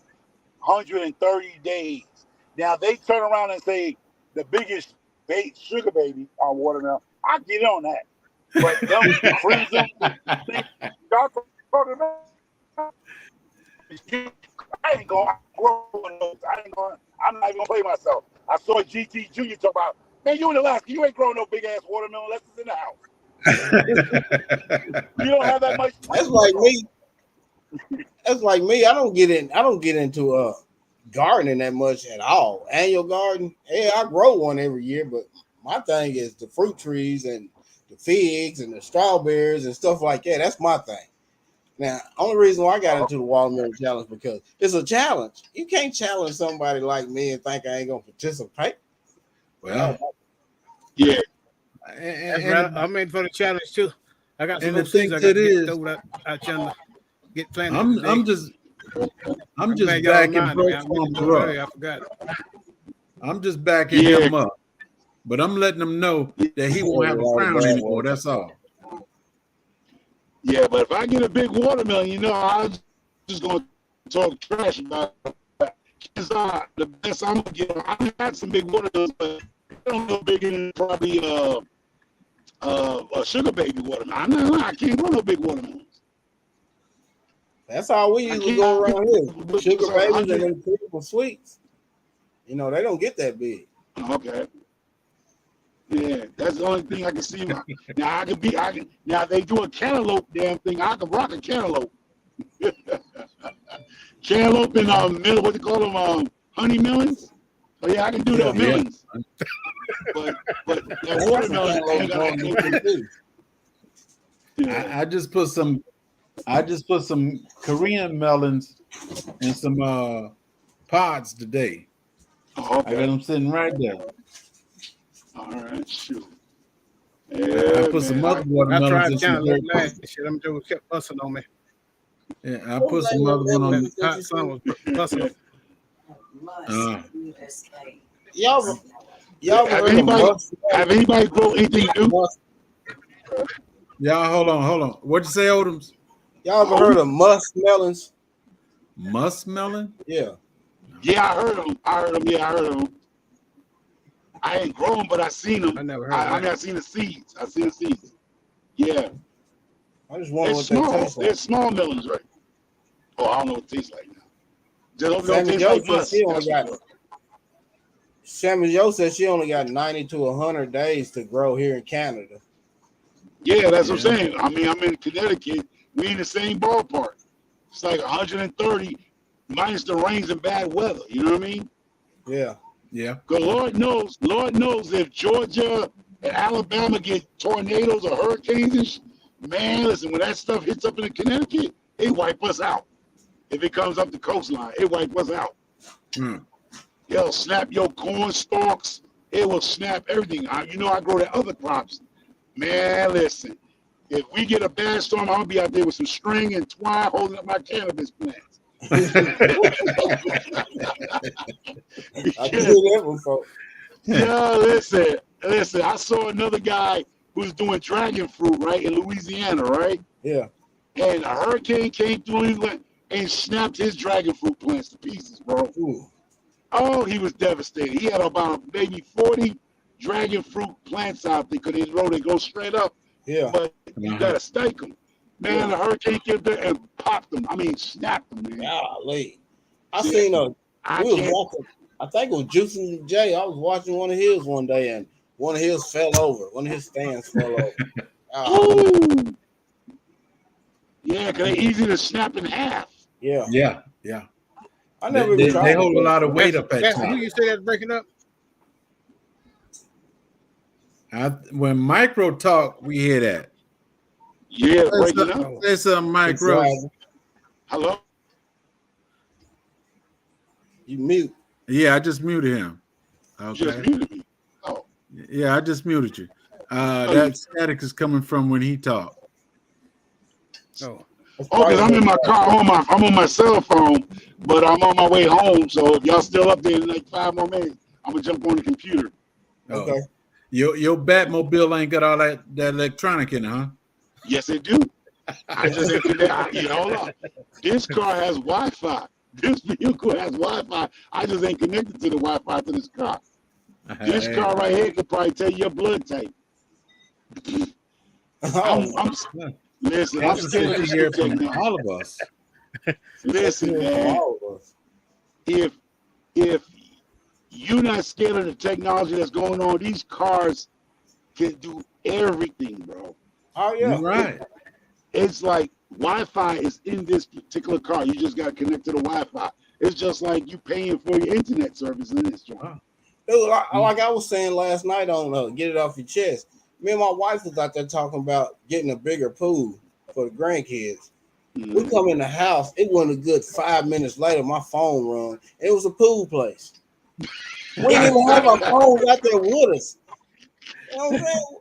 130 days. Now, they turn around and say the biggest sugar baby on watermelon. I get on that. But them crimson things y'all talking about, I ain't going to grow those. I'm not even going to play myself. I saw GT Jr. talk about, man, you in Alaska, you ain't growing no big ass watermelon unless it's in the house. You don't have that much. That's like me. That's like me. I don't get into gardening that much at all. Annual garden, yeah, I grow one every year, but my thing is the fruit trees and the figs and the strawberries and stuff like that. That's my thing. Now, only reason why I got into the watermelon challenge because it's a challenge. You can't challenge somebody like me and think I ain't gonna participate. Well, yeah. I'm in for the challenge too. I got some the things thing I got that to is, get out trying to get planted. I'm just backing Bro Plumber up. I forgot. I'm just backing him up. But I'm letting him know that he won't have a crown anymore. That's all. Yeah, but if I get a big watermelon, you know, I'm just going to talk trash about it. It's not the best I'm going to get. I've had some big watermelons, but I don't know bigger than probably a sugar baby watermelon. I'm not lying. I can't grow no big watermelons. That's how we usually go around here. Sugar babies and then critical sweets. You know, they don't get that big. Okay. Yeah, that's the only thing I can see. Now now they do a cantaloupe damn thing. I can rock a cantaloupe. Cantaloupe and what they call them, honey melons. Oh yeah, I can do the melons. But that watermelon. I just put some Korean melons in some pods today. Oh, okay. I got them sitting right there. All right, shoot. Yeah, I put some other watermelons. I tried cantaloupe last shit. Them dudes kept busting on me. Yeah, I put some other one on. The hot sun was busting. Y'all have anybody grow anything new? Y'all hold on. What'd you say, Odoms? Y'all ever heard of muskmelons? Muskmelon? Yeah. Yeah, I heard them. Yeah, I heard them. I ain't grown, but I seen them. I never heard. I seen the seeds. Yeah. I just wonder what small. they taste like. They're small melons, right? Oh, I don't know what it tastes like now. Sammy Joe said she only got 90 to 100 days to grow here in Canada. Yeah, that's what I'm saying. I mean, I'm in Connecticut. We in the same ballpark. It's like 130 minus the rains and bad weather. You know what I mean? Yeah. Yeah. Because Lord knows if Georgia and Alabama get tornadoes or hurricanes, man, listen, when that stuff hits up in Connecticut, it wipe us out. If it comes up the coastline, it wipe us out. It'll snap your corn stalks. It will snap everything. I grow the other crops. Man, listen, if we get a bad storm, I'll be out there with some string and twine holding up my cannabis plants. I can do that before. Yeah, listen. I saw another guy who's doing dragon fruit, right, in Louisiana, right? Yeah. And a hurricane came through and snapped his dragon fruit plants to pieces, bro. Ooh. Oh, he was devastated. He had about maybe 40 dragon fruit plants out there because his road, they go straight up. Yeah. But you got to stake them. Man, the hurricane came there and popped them. I mean, snapped them, man. Golly. I seen I think it was Juicing J. I was watching one of his one day and one of his fell over. One of his stands fell over. Oh. Yeah, because they're easy to snap in half. Yeah. Yeah. I never even tried. They hold a lot of weight up at Who you say that's breaking up? When Micro talk, we hear that. Yeah, breaking up. There's a Micro. Hello? You mute. Yeah, I just muted him. Okay. You just muted me. Oh. Yeah, I just muted you. That static is coming from when he talked. Oh, because I'm in my car. I'm on my cell phone, but I'm on my way home. So if y'all still up there in like 5 more minutes, I'm gonna jump on the computer. Okay. Your Batmobile ain't got all that electronic in it, huh? Yes, it do. I just ain't connected. Hold on. This car has Wi-Fi. This vehicle has Wi-Fi. I just ain't connected to the Wi-Fi to this car. This car right here could probably tell you your blood type. Listen, I'm scared of hear from all of us. Listen, man. If you're not scared of the technology that's going on, these cars can do everything, bro. Oh yeah, you're right. It's like Wi-Fi is in this particular car. You just got to connect to the Wi-Fi. It's just like you paying for your internet service in this joint. Dude, like I was saying last night on Get It Off Your Chest, me and my wife was out there talking about getting a bigger pool for the grandkids. Mm-hmm. We come in the house, it wasn't a good 5 minutes later, my phone rung. It was a pool place. We didn't even have our phones out there with us. You know what I'm saying?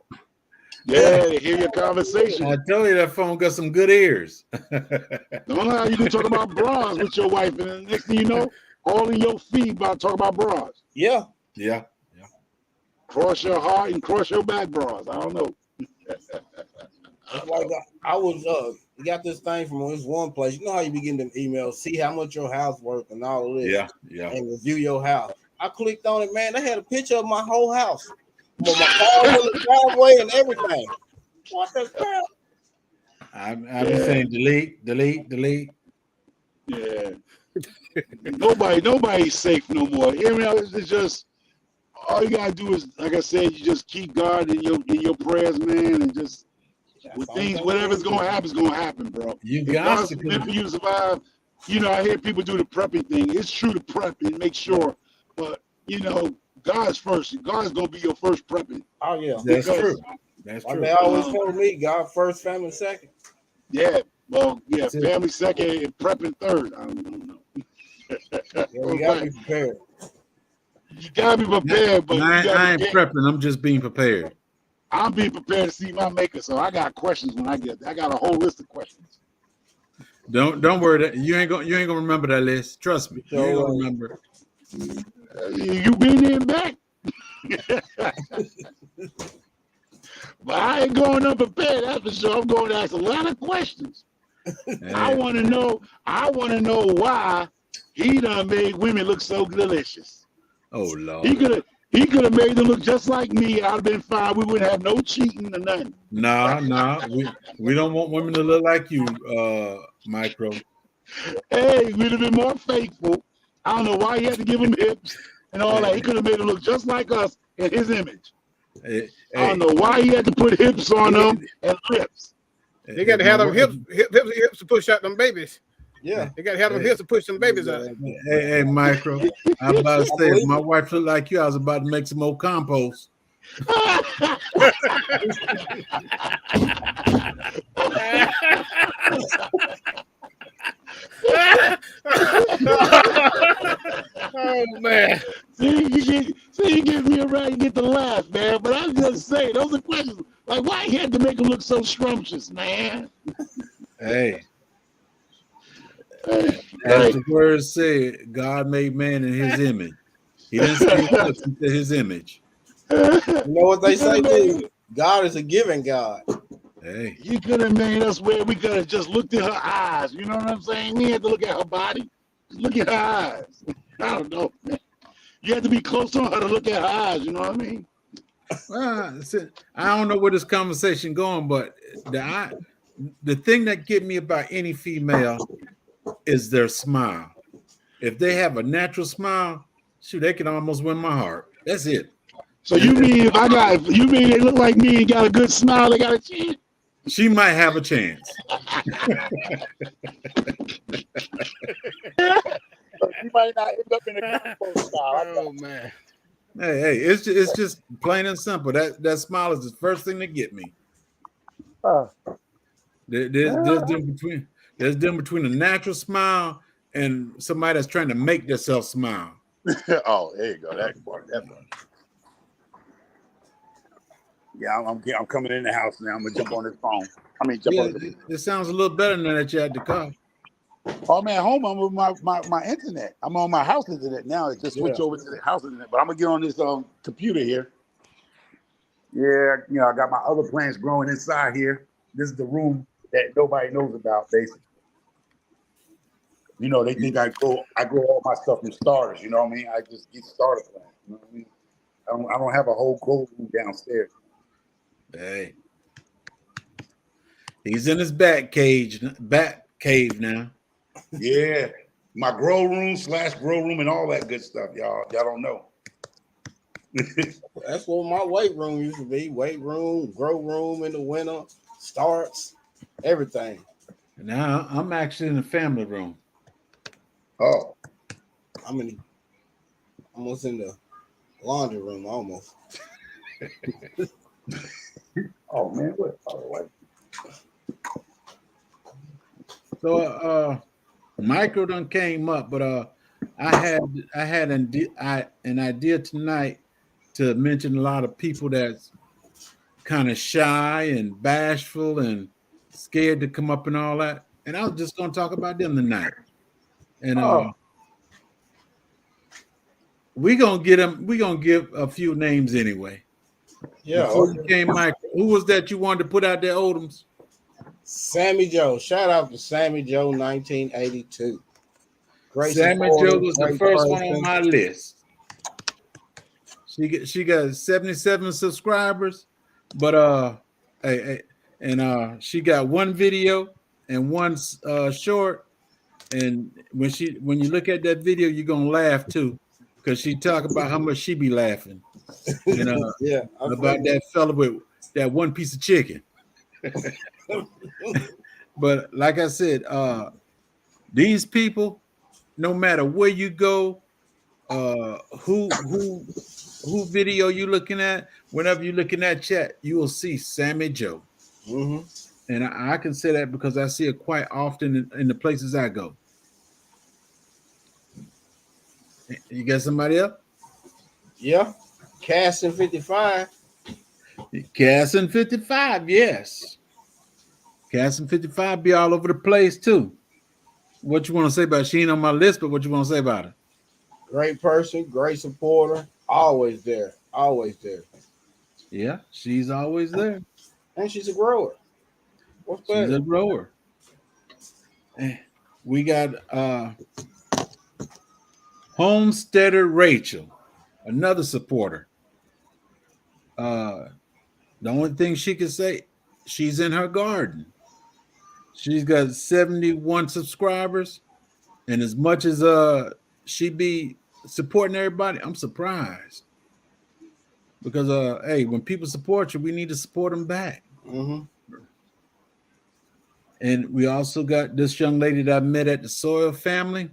Yeah, they hear your conversation. I told you that phone got some good ears. Don't know how you can talk about bras with your wife, and the next thing you know, all in your feed about talk about bras. Yeah. Yeah. Cross your heart and cross your back bras. I don't know. It's like I was got this thing from this one place. You know how you be getting them emails, see how much your house worth and all of this. Yeah. And review your house. I clicked on it, man. They had a picture of my whole house. With my car in the driveway and everything. What the crap? I've been saying delete. Yeah. Nobody's safe no more. It's just all you gotta do is, like I said, you just keep God in your prayers, man, and just with things, whatever's gonna happen is gonna happen, bro. You If got God's to meant for you to survive. I hear people do the prepping thing. It's true to prep and make sure, but God's first. God's gonna be your first prepping. Oh yeah, that's true. That's like true. they always told me, God first, family second. Yeah, well, yeah, That's family second and prepping third. I don't know. Yeah, you gotta be prepared. You gotta be prepared, but I ain't prepping. I'm just being prepared. I'm being prepared to see my maker, so I got questions when I get there. I got a whole list of questions. Don't worry. That you ain't gonna remember that list. Trust me. You ain't gonna remember. You been there and back. But I ain't going unprepared, that's for sure. I'm going to ask a lot of questions. Hey. I want to know why he done made women look so delicious. Oh Lord. He could have made them look just like me. I'd have been fine. We wouldn't have no cheating or nothing. Nah. We don't want women to look like you, Micro. Hey, we'd have been more faithful. I don't know why he had to give him hips and all that. He could have made them look just like us in his image. Hey. I don't know why he had to put hips on them and lips. They got to have them hips to push out them babies. Yeah, they got to have them hips to push them babies out. Hey, Micro. I'm about to say, if my wife looked like you, I was about to make some more compost. Oh man! See, you give me a right, you get to laugh, man. But I'm just saying, those are questions. Like, why he had to make him look so scrumptious, man? Hey. As the word said, God made man in his image. He didn't say looks, he said his image. You know what they say too? God is a giving God. Hey. You could have made us where we could have just looked at her eyes. You know what I'm saying? We had to look at her body. Just look at her eyes. I don't know, man. You had to be close on her to look at her eyes. You know what I mean? Well, I don't know where this conversation going, but the thing that get me about any female is their smile. If they have a natural smile, shoot, they can almost win my heart. That's it. So you mean they look like me and got a good smile, they got a chance? She might have a chance. She might not end up in a compost style. Oh man! Hey, it's just plain and simple. That smile is the first thing to get me. There's difference between a natural smile and somebody that's trying to make themselves smile. Oh, there you go. That part. Yeah, I'm coming in the house now. I'm gonna jump on this phone. It sounds a little better than that you had to call. Oh man, home. I'm with my internet. I'm on my house internet now. It just switched over to the house internet. But I'm gonna get on this computer here. Yeah, I got my other plants growing inside here. This is the room that nobody knows about, basically. They think I grow all my stuff from starters. You know what I mean? I just get starter plants. You know what I mean? I don't have a whole grow room downstairs. Hey, he's in his bat cave now. Yeah, my grow room / grow room and all that good stuff, y'all. Y'all don't know. That's what my weight room used to be. Weight room, grow room in the winter, starts, everything. Now I'm actually in the family room. Oh, I'm almost in the laundry room, almost. oh man, what? So Michael done came up, but I had an idea tonight to mention a lot of people that's kind of shy and bashful and scared to come up and all that. And I was just going to talk about them tonight. And we're going to give a few names anyway. Yeah. Before you came, Mike, who was that you wanted to put out there, Odoms? Sammy Joe. Shout out to Sammy Joe, 1982. Great Sammy supporter, Joe was the great first one person. on my list. She got 77 subscribers, but she got one video and one short. And when you look at that video, you're gonna laugh too, because she talk about how much she be laughing. Yeah, about that fella with that one piece of chicken. But like I said, these people, no matter where you go, who video you looking at, whenever you look in that chat, you will see Sammy Joe. Mm-hmm. And I can say that because I see it quite often in the places I go. You got somebody else? Yeah. Casting 55. Casting 55, yes. Casting 55 be all over the place too. What you want to say about she ain't on my list, but what you want to say about her? Great person, great supporter, always there. Always there. Yeah, she's always there. And she's a grower. What's better? She's a grower. We got Homesteader Rachel, another supporter. The only thing she can say, she's in her garden. She's got 71 subscribers, and as much as she be supporting everybody, I'm surprised because hey, when people support you, we need to support them back. Mm-hmm. And we also got this young lady that I met at the Soil Family,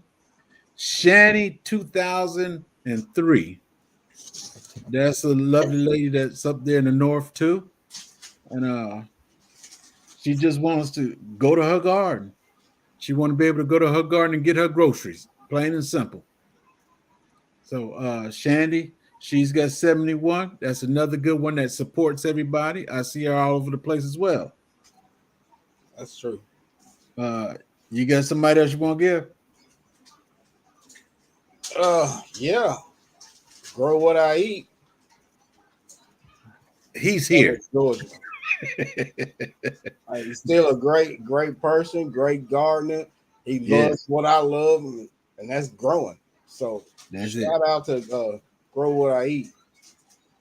Shani 2003. That's a lovely lady that's up there in the north too. And she just wants to go to her garden. She want to be able to go to her garden and get her groceries, plain and simple. So Shandy, she's got 71. That's another good one that supports everybody. I see her all over the place as well. That's true. You got somebody else you want to give? Yeah. Grow what I eat. He's here. Georgia. He's still a great person, great gardener. He loves what I love, and that's growing. So shout out to Grow What I Eat.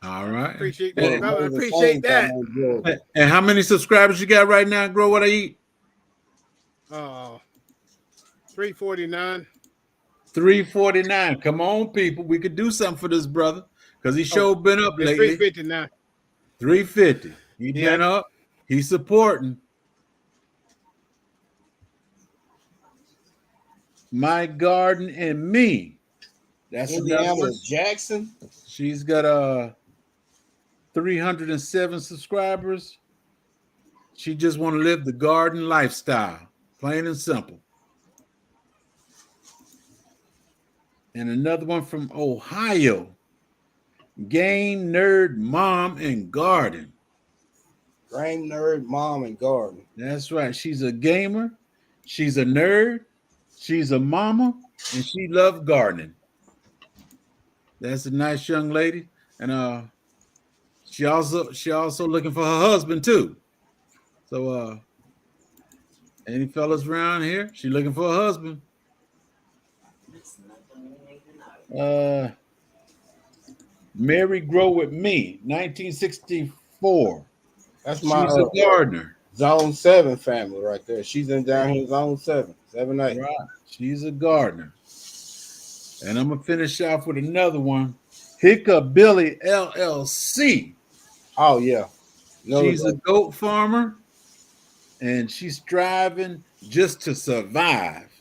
All right. Appreciate that. I appreciate that. And how many subscribers you got right now, Grow What I Eat? 349. 349. Come on, people. We could do something for this brother because he sure been up lately. 359. 350. He been up. He's supporting. My Garden and Me. That's Indiana Jackson. She's got 307 subscribers. She just want to live the garden lifestyle, plain and simple. And another one from Ohio, Game Nerd Mom and Garden. Game Nerd Mom and Garden. That's right. She's a gamer. She's a nerd. She's a mama, and she loves gardening. That's a nice young lady, and she also looking for her husband too. So any fellas around here, she looking for a husband. Mary Grow With Me, 1964. That's my She's a gardener. Zone 7 family right there. She's in down here, Zone 7, 7-8. Right. She's a gardener. And I'm gonna finish off with another one. Hiccup Billy LLC. Oh yeah. She's a goat farmer, and she's striving just to survive.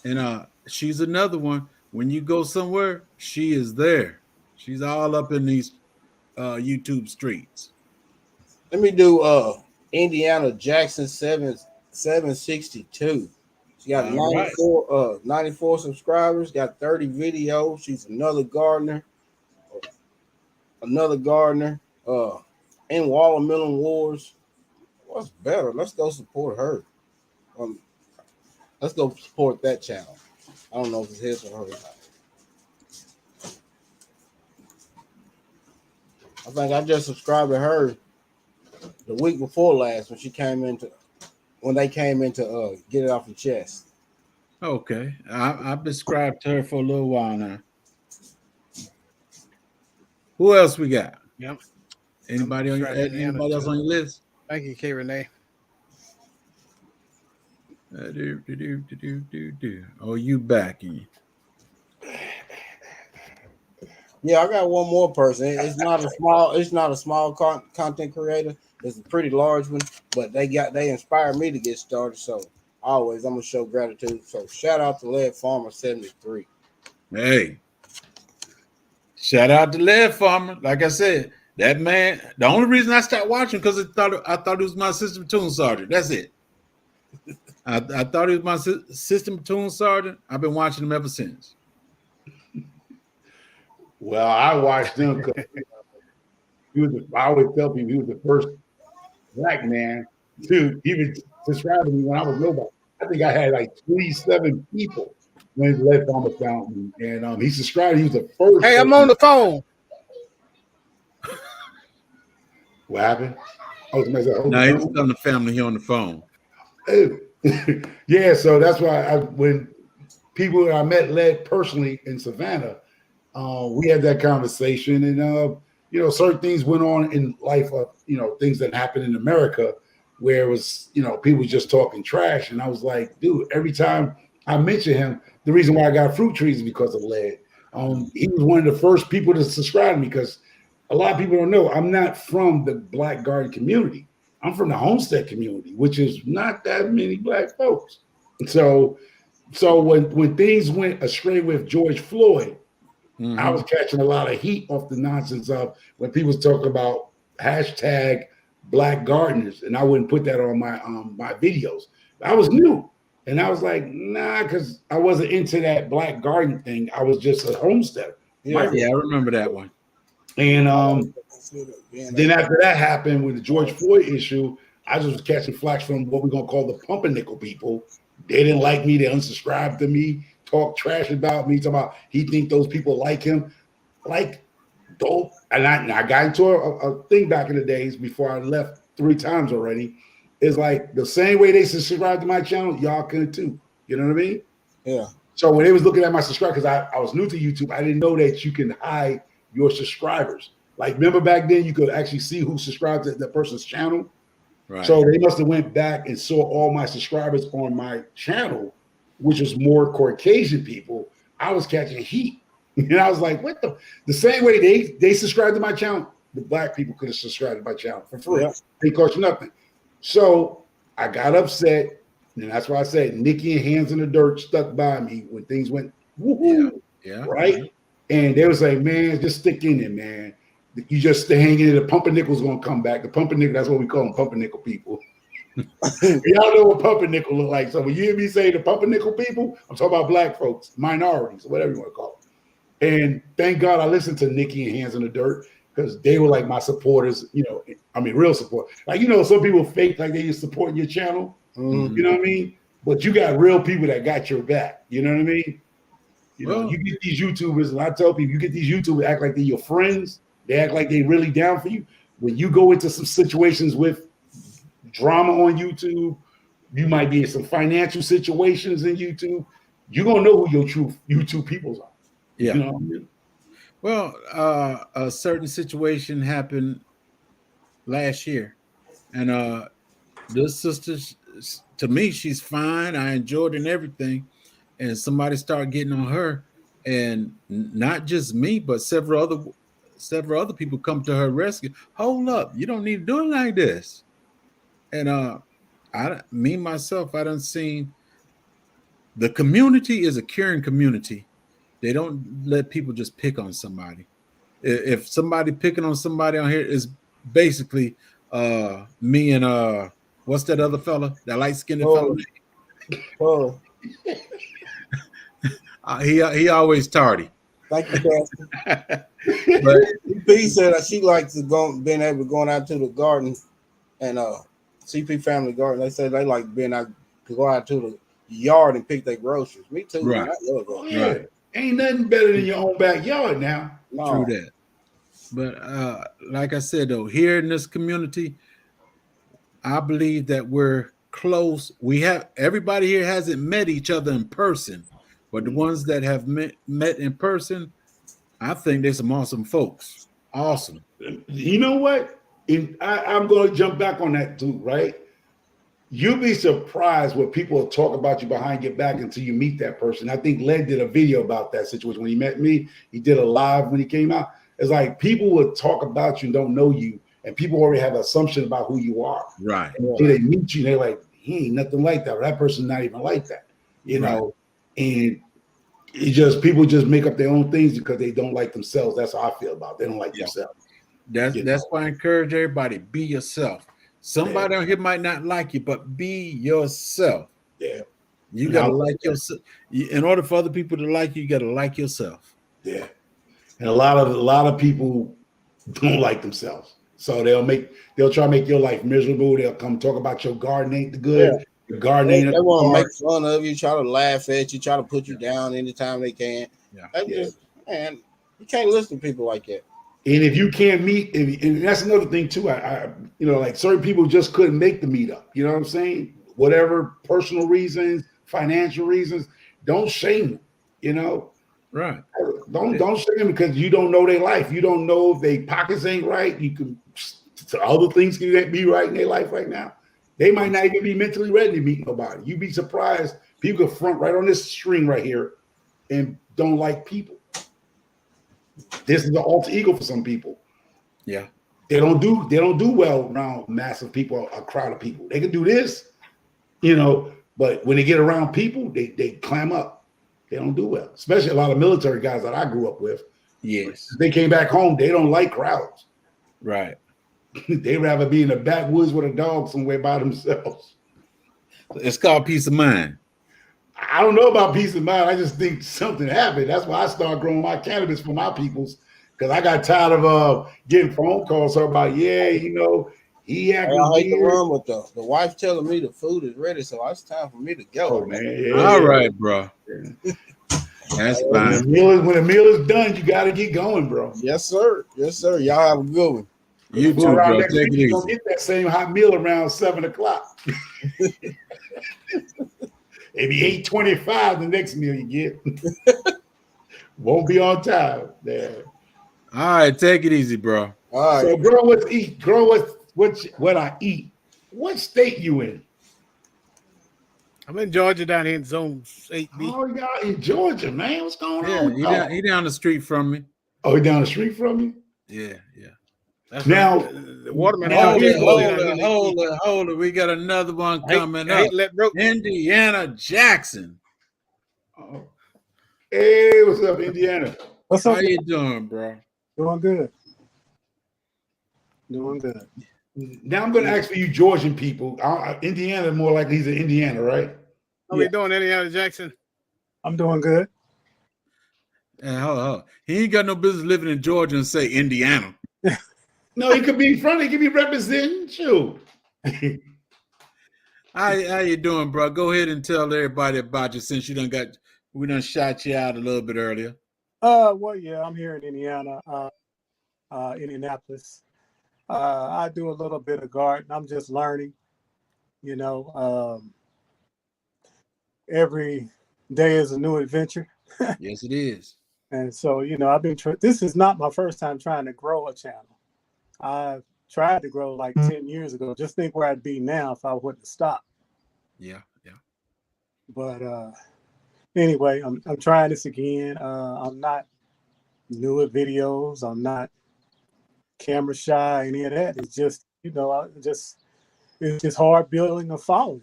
And she's another one. When you go somewhere, she is there. She's all up in these YouTube streets. Let me do Indiana Jackson 762. She got 94 subscribers, got 30 videos. She's another gardener. in Watermelon Wars. What's better? Let's go support her. Let's go support that channel. I don't know if it's his or her or not. I think I just subscribed to her the week before last when they came into Get It Off Your Chest. Okay, I've been subscribed to her for a little while now. Who else we got? Yep. Anybody else on your list? Thank you, K. Renee. Oh, you back in? Yeah, I got one more person. It's not a small content creator. It's a pretty large one, but they inspired me to get started. So always I'm gonna show gratitude. So shout out to Lead Farmer 73. Hey, shout out to Lead Farmer. Like I said, that man. The only reason I stopped watching because I thought it was my System Platoon Sergeant. That's it. I thought it was my System Platoon Sergeant. I've been watching him ever since. Well, I watched him because I always tell people he was the first black man to even subscribe to me when I was nobody. I think I had like 27 people when Lead Farmer found me, and he subscribed. He was the first. Hey, I'm on the phone. What happened? No, he was telling the family here on the phone. Yeah, so that's why when people I met Lead personally in Savannah, we had that conversation, and certain things went on in life of things that happened in America where it was people just talking trash, and I was like, dude, every time I mention him, the reason why I got Fruit Trees is because of Lead. He was one of the first people to subscribe to me because a lot of people don't know I'm not from the Black Garden community. I'm from the Homestead community, which is not that many black folks. So when things went astray with George Floyd, I was catching a lot of heat off the nonsense of when people was talking about hashtag Black Gardeners, and I wouldn't put that on my videos. I was new, and I was like, nah, because I wasn't into that Black Garden thing. I was just a homesteader. Yeah, I remember that one. And then after that happened with the George Floyd issue, I just was catching flack from what we're gonna call the pumpernickel people. They didn't like me. They unsubscribed to me, talk trash about me, talking about he think those people like him, like dope. And I got into a thing back in the days before I left 3 times already. It's like the same way they subscribe to my channel, y'all can too. You know what I mean? Yeah. So when they was looking at my subscribe, because I was new to YouTube, I didn't know that you can hide your subscribers. Like, remember back then you could actually see who subscribed to that person's channel. Right. So they must have went back and saw all my subscribers on my channel, which was more Caucasian people. I was catching heat. And I was like, what the same way they subscribed to my channel, the black people could have subscribed to my channel for free. Yeah. They cost you nothing. So I got upset. And that's why I said Nikki and Hands in the Dirt stuck by me when things went woohoo. Yeah. Right. And they was like, man, just stick in it, man. You just stay hanging in. The pumpernickel's gonna come back. The pumpernickel, that's what we call them, pumpernickel people. Y'all know what pumpernickel look like. So when you hear me say the pumpernickel people, I'm talking about black folks, minorities, whatever you want to call them. And thank God I listened to Nikki and Hands in the Dirt because they were like my supporters, real support. Like, some people fake like they just supporting your channel. You know what I mean? But you got real people that got your back. You know what I mean? You get these YouTubers, and I tell people, you get these YouTubers act like they're your friends. They act like they really down for you. When you go into some situations with drama on YouTube, you might be in some financial situations in YouTube. You're gonna know who your true YouTube peoples are. Yeah. You know what I mean? Well, a certain situation happened last year, and this sister, to me, she's fine. I enjoyed it and everything. And somebody started getting on her, and not just me, but several other people come to her rescue. Hold up, you don't need to do it like this. And I done seen the community is a caring community. They don't let people just pick on somebody. If somebody picking on somebody on here, is basically me and what's that other fella, that light-skinned fella? Oh. He always tardy. Thank you, Pastor. But CP said that she likes being able to go out to the garden and CP Family Garden. They say they like being out to go out to the yard and pick their groceries. Me too. Right. Man. I love that. Yeah. Right. Ain't nothing better than your own backyard now. No. True that. But like I said, though, here in this community, I believe that we're close. Everybody here hasn't met each other in person, but the ones that have met in person, I think there's some awesome folks. Awesome. You know what? I'm going to jump back on that too, right? You'll be surprised what people will talk about you behind your back until you meet that person. I think Len did a video about that situation when he met me. He did a live when he came out. It's like people will talk about you and don't know you, and people already have an assumption about who you are. Right. Until they meet you, they're like, he ain't nothing like that. Or that person's not even like that, you know? And people just make up their own things because they don't like themselves. That's how I feel about it. They don't like themselves. That's why I encourage everybody, be yourself. Somebody on here might not like you, but be yourself. Yeah. You gotta like yourself. In order for other people to like you, you gotta like yourself. Yeah. And a lot of people don't like themselves. So they'll try to make your life miserable. They'll come talk about your garden ain't the good. Yeah. Your garden ain't They want to make fun of you, try to laugh at you, try to put you down anytime they can. Yeah. Man, you can't listen to people like that. And if you can't meet, and that's another thing too. I like certain people just couldn't make the meetup. You know what I'm saying? Whatever personal reasons, financial reasons, don't shame them. You know, right? Don't shame them because you don't know their life. You don't know if their pockets ain't right. You can other things can be right in their life right now. They might not even be mentally ready to meet nobody. You'd be surprised. People can front right on this string right here and don't like people. This is the alter ego for some people. Yeah. They don't do well around massive people, a crowd of people. They can do this, but when they get around people, they clam up. They don't do well. Especially a lot of military guys that I grew up with. Yes. They came back home, they don't like crowds. Right. They'd rather be in the backwoods with a dog somewhere by themselves. It's called peace of mind. I don't know about peace of mind. I just think something happened. That's why I started growing my cannabis for my peoples, because I got tired of getting phone calls about, he acting I hate to weird. run with the wife telling me the food is ready, so it's time for me to go. Oh, man. All right, bro. That's fine. When the meal is done, you got to get going, bro. Yes, sir. Yes, sir. Y'all have a good one. You too, bro. Take it easy. You're going to get that same hot meal around 7 o'clock. Maybe 8:25 the next meal you get. Won't be on time. Yeah. All right, take it easy, bro. All right. So, girl, what eat? Girl, what I eat? What state you in? I'm in Georgia, down here in Zone 8B. Oh, y'all in Georgia, man. What's going on? Yeah, he down the street from me. Oh, he down the street from you? Yeah. That's Now, the Waterman. Hold it. We got another one coming up. Indiana Jackson. Oh. Hey, what's up, Indiana? What's up? How you doing, bro? Doing good. Doing good. Now I'm going to ask for you Georgian people. Indiana, more like he's in Indiana, right? How we doing, Indiana Jackson? I'm doing good. And hold on. He ain't got no business living in Georgia and say Indiana. No, he could be in front. He could be representing you. How you doing, bro? Go ahead and tell everybody about you since we done shot you out a little bit earlier. Well, yeah, I'm here in Indiana, Indianapolis. I do a little bit of garden. I'm just learning, every day is a new adventure. Yes, it is. And so, I've been, this is not my first time trying to grow a channel. I tried to grow like 10 years ago. Just think where I'd be now if I wouldn't have stopped. Yeah. But anyway, I'm trying this again. I'm not new at videos. I'm not camera shy, any of that. It's just, it's just hard building a following,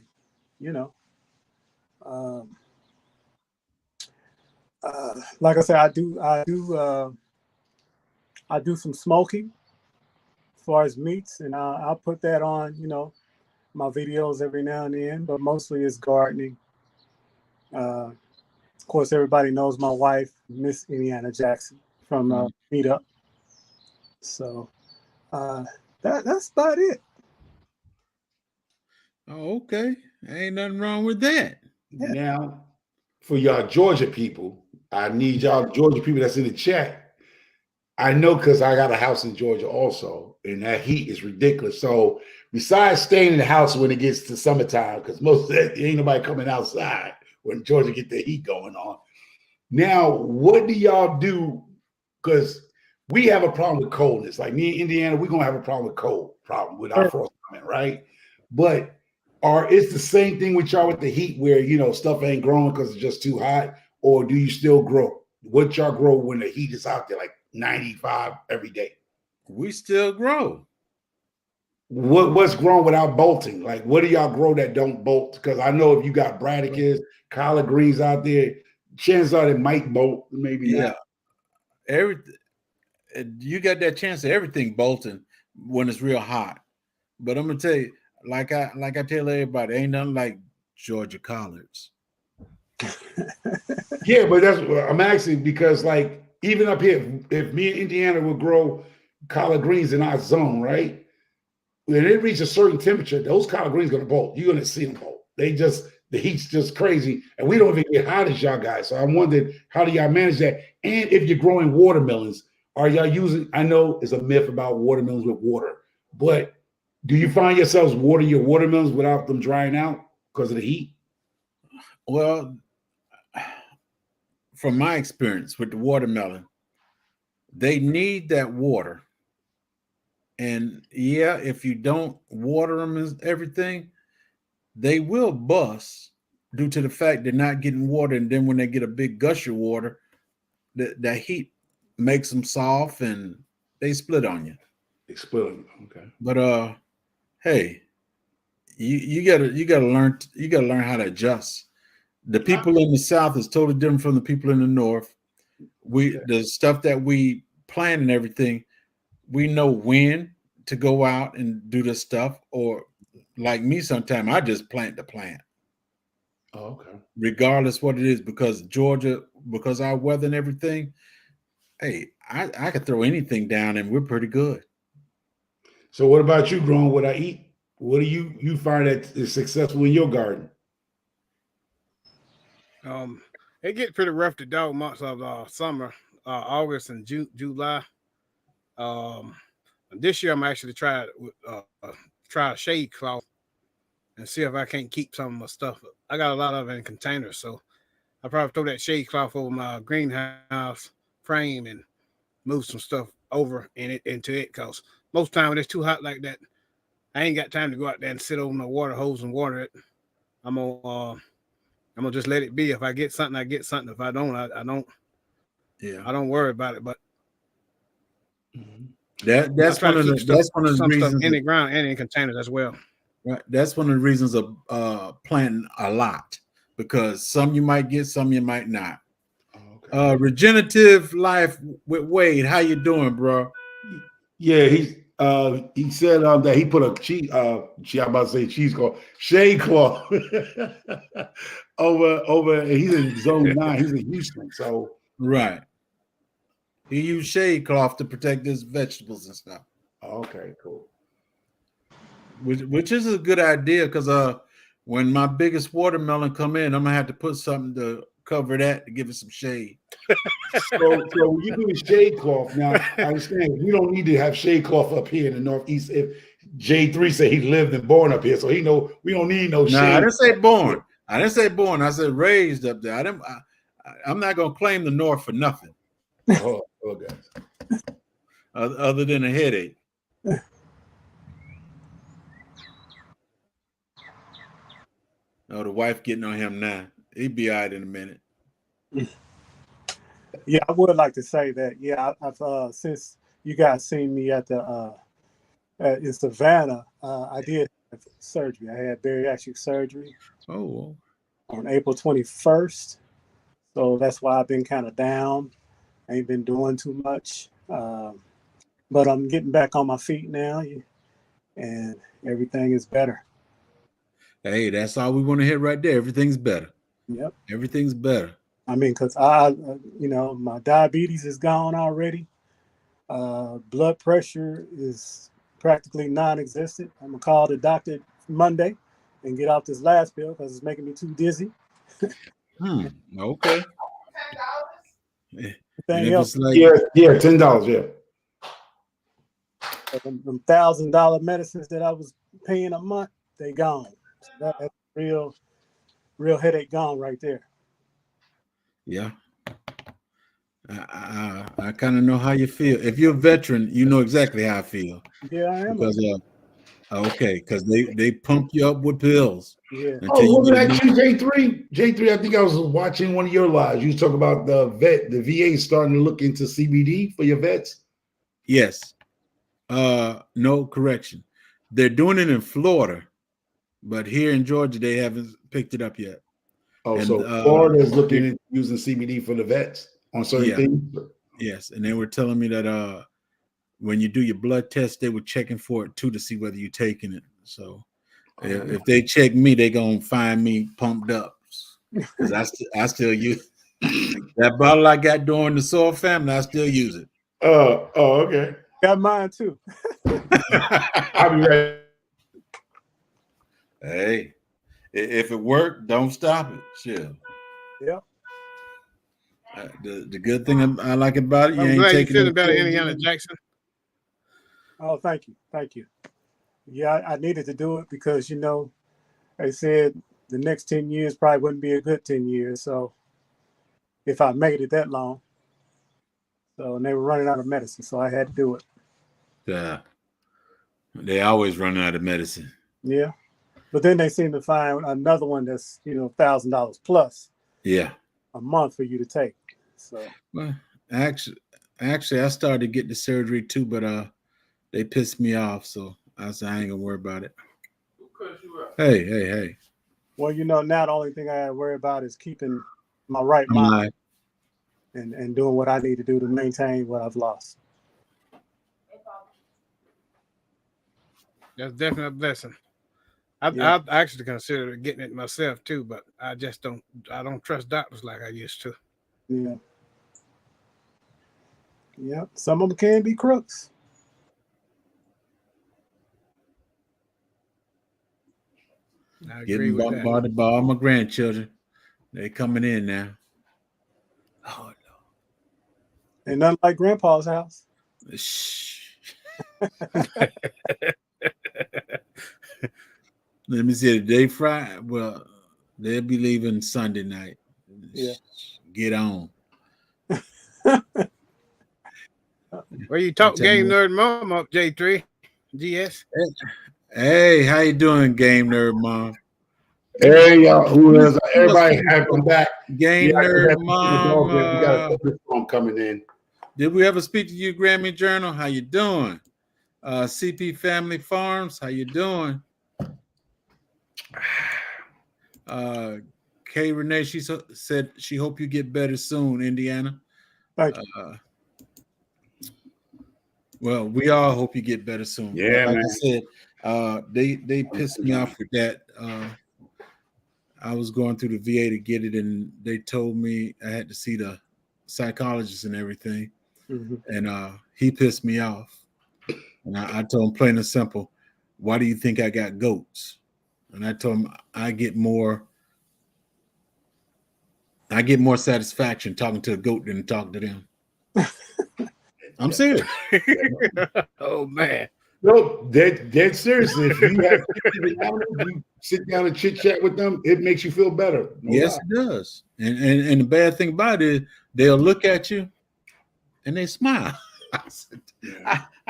like I said, I do some smoking as far as meats, and I'll put that on, my videos every now and then, but mostly it's gardening. Of course, everybody knows my wife, Miss Indiana Jackson, from Meetup. So that's about it. Oh, okay. Ain't nothing wrong with that. Yeah. Now, for y'all Georgia people, I need y'all Georgia people that's in the chat. I know because I got a house in Georgia also, and that heat is ridiculous. So besides staying in the house when it gets to summertime, because most of that ain't nobody coming outside when Georgia get the heat going on. Now, what do y'all do? Because we have a problem with coldness. Like me in Indiana, we're gonna have a problem with our frost coming, right? But it's the same thing with y'all with the heat where stuff ain't growing because it's just too hot, or do you still grow? What y'all grow when the heat is out there like 95 every day? We still grow. What's grown without bolting? Like what do y'all grow that don't bolt? Because I know if you got brassicas, collard greens out there, chances are they might bolt, maybe not. You got that chance of everything bolting when it's real hot. But I'm gonna tell you, like I tell everybody, ain't nothing like Georgia collards. Yeah, but that's what I'm asking, because like even up here, if me and Indiana would grow collard greens in our zone, right? When it reaches a certain temperature, those collard greens gonna bolt. You're gonna see them bolt. The heat's just crazy, and we don't even get hot as y'all guys. So I'm wondering, how do y'all manage that? And if you're growing watermelons, are y'all using? I know it's a myth about watermelons with water, but do you find yourselves water your watermelons without them drying out because of the heat? Well, from my experience with the watermelon, they need that water. And yeah, if you don't water them and everything, they will bust due to the fact they're not getting water. And then when they get a big gush of water, that heat makes them soft and they split on you. They split on you. Okay. But hey, you gotta learn how to adjust. The people in the South is totally different from the people in the North. The stuff that we plan and everything, we know when to go out and do this stuff. Or like me, sometimes I just plant the plant. Oh, okay. Regardless what it is, because Georgia, because our weather and everything, hey, I could throw anything down and we're pretty good. So what about you growing what I eat? What do you find that is successful in your garden? It gets pretty rough the dog months of summer, August and July. This year I'm actually try a shade cloth and see if I can't keep some of my stuff. I got a lot of it in containers, so I probably throw that shade cloth over my greenhouse frame and move some stuff over into it, because most time when it's too hot like that, I ain't got time to go out there and sit over my water hose and water it. I'm gonna just let it be. If I get something, I get something. If I don't, I don't. Yeah, I don't worry about it. But that's one of the reasons in the ground and in containers as well. Right, that's one of the reasons of planting a lot, because some you might get, some you might not. Okay. Regenerative Life with Wade, how you doing, bro? Yeah, he said that he put I'm about to say cheesecloth, shade cloth over. He's in zone 9. He's in Houston, so right. He used shade cloth to protect his vegetables and stuff. Okay, cool. Which is a good idea, because when my biggest watermelon come in, I'm gonna have to put something to cover that to give it some shade. So you do shade cloth. Now I understand we don't need to have shade cloth up here in the Northeast. If J3 said he lived and born up here, so he know we don't need no shade. No, I didn't say born. I didn't say born. I said raised up there. I'm not gonna claim the North for nothing. Oh, okay. Other than a headache. Oh, the wife getting on him now. He'd be all right in a minute. Yeah, I would like to say that. Yeah, I've since you guys seen me at the in Savannah, I did have surgery. I had bariatric surgery. Oh. On April 21st. So that's why I've been kind of down. I ain't been doing too much. But I'm getting back on my feet now, and everything is better. Hey, that's all we want to hear right there. Everything's better. Yep. Everything's better. I mean, because my diabetes is gone already. Blood pressure is practically non-existent. I'm gonna call the doctor Monday and get off this last pill because it's making me too dizzy. Okay. Anything else? Like, yeah, $10, yeah. Them $1,000 medicines that I was paying a month, they gone. So that's real headache gone right there. Yeah. I kind of know how you feel. If you're a veteran, you know exactly how I feel. Yeah, I am. Because they pump you up with pills. Yeah. Oh, wasn't that you, J3? J3, I think I was watching one of your lives. You talk about the VA starting to look into CBD for your vets. Yes. No, correction. They're doing it in Florida, but here in Georgia, they haven't picked it up yet. Oh, and, so Florida is looking at using CBD for the vets on certain things? Yes, and they were telling me that when you do your blood test, they were checking for it too to see whether you're taking it. So if they check me, they're going to find me pumped up. Because I still use that bottle I got during the Soil family, I still use it. Okay. Got mine too. I'll be ready. Hey, if it worked, don't stop it. Sure. Yeah. The good thing I like about it, you I'm ain't glad taking you're feeling better, Indiana Jackson. Oh, thank you. Yeah, I needed to do it because they said the next 10 years probably wouldn't be a good 10 years. So if I made it that long, and they were running out of medicine, so I had to do it. Yeah, they always running out of medicine. Yeah, but then they seem to find another one that's $1,000 plus. Yeah, a month for you to take. So well, actually, I started to get the surgery too, but they pissed me off, so I said I ain't gonna worry about it. Hey. Well, now the only thing I worry about is keeping my right mind and doing what I need to do to maintain what I've lost. That's definitely a blessing. I've actually considered getting it myself too, but I just don't trust doctors like I used to. Yeah. Yeah. Some of them can be crooks. Getting bombarded by all my grandchildren. They coming in now. Oh no. Ain't nothing like Grandpa's house. Shh. Let me see. They Friday. Well, they'll be leaving Sunday night. Yeah. Get on. Well, you talk Game Nerd Mom up, J3 GS. Hey, how you doing, Game Nerd Mom? Hey, y'all. Who is everybody? Come back. Game Nerd Mom. We got a phone coming in. Did we ever speak to you, Grammy Journal? How you doing? CP Family Farms. How you doing? Kay Renee, she said she hope you get better soon, Indiana. Thank you. Well, we all hope you get better soon. Yeah, like man. I said, they pissed me off with that. I was going through the VA to get it, and they told me I had to see the psychologist and everything. Mm-hmm. And he pissed me off. And I told him plain and simple, why do you think I got goats? And I told him I get more satisfaction talking to a goat than talking to them. I'm serious. Oh man. No, dead seriously. If you have you sit down and chit chat with them, it makes you feel better. Yes, it does. And the bad thing about it is they'll look at you and they smile. I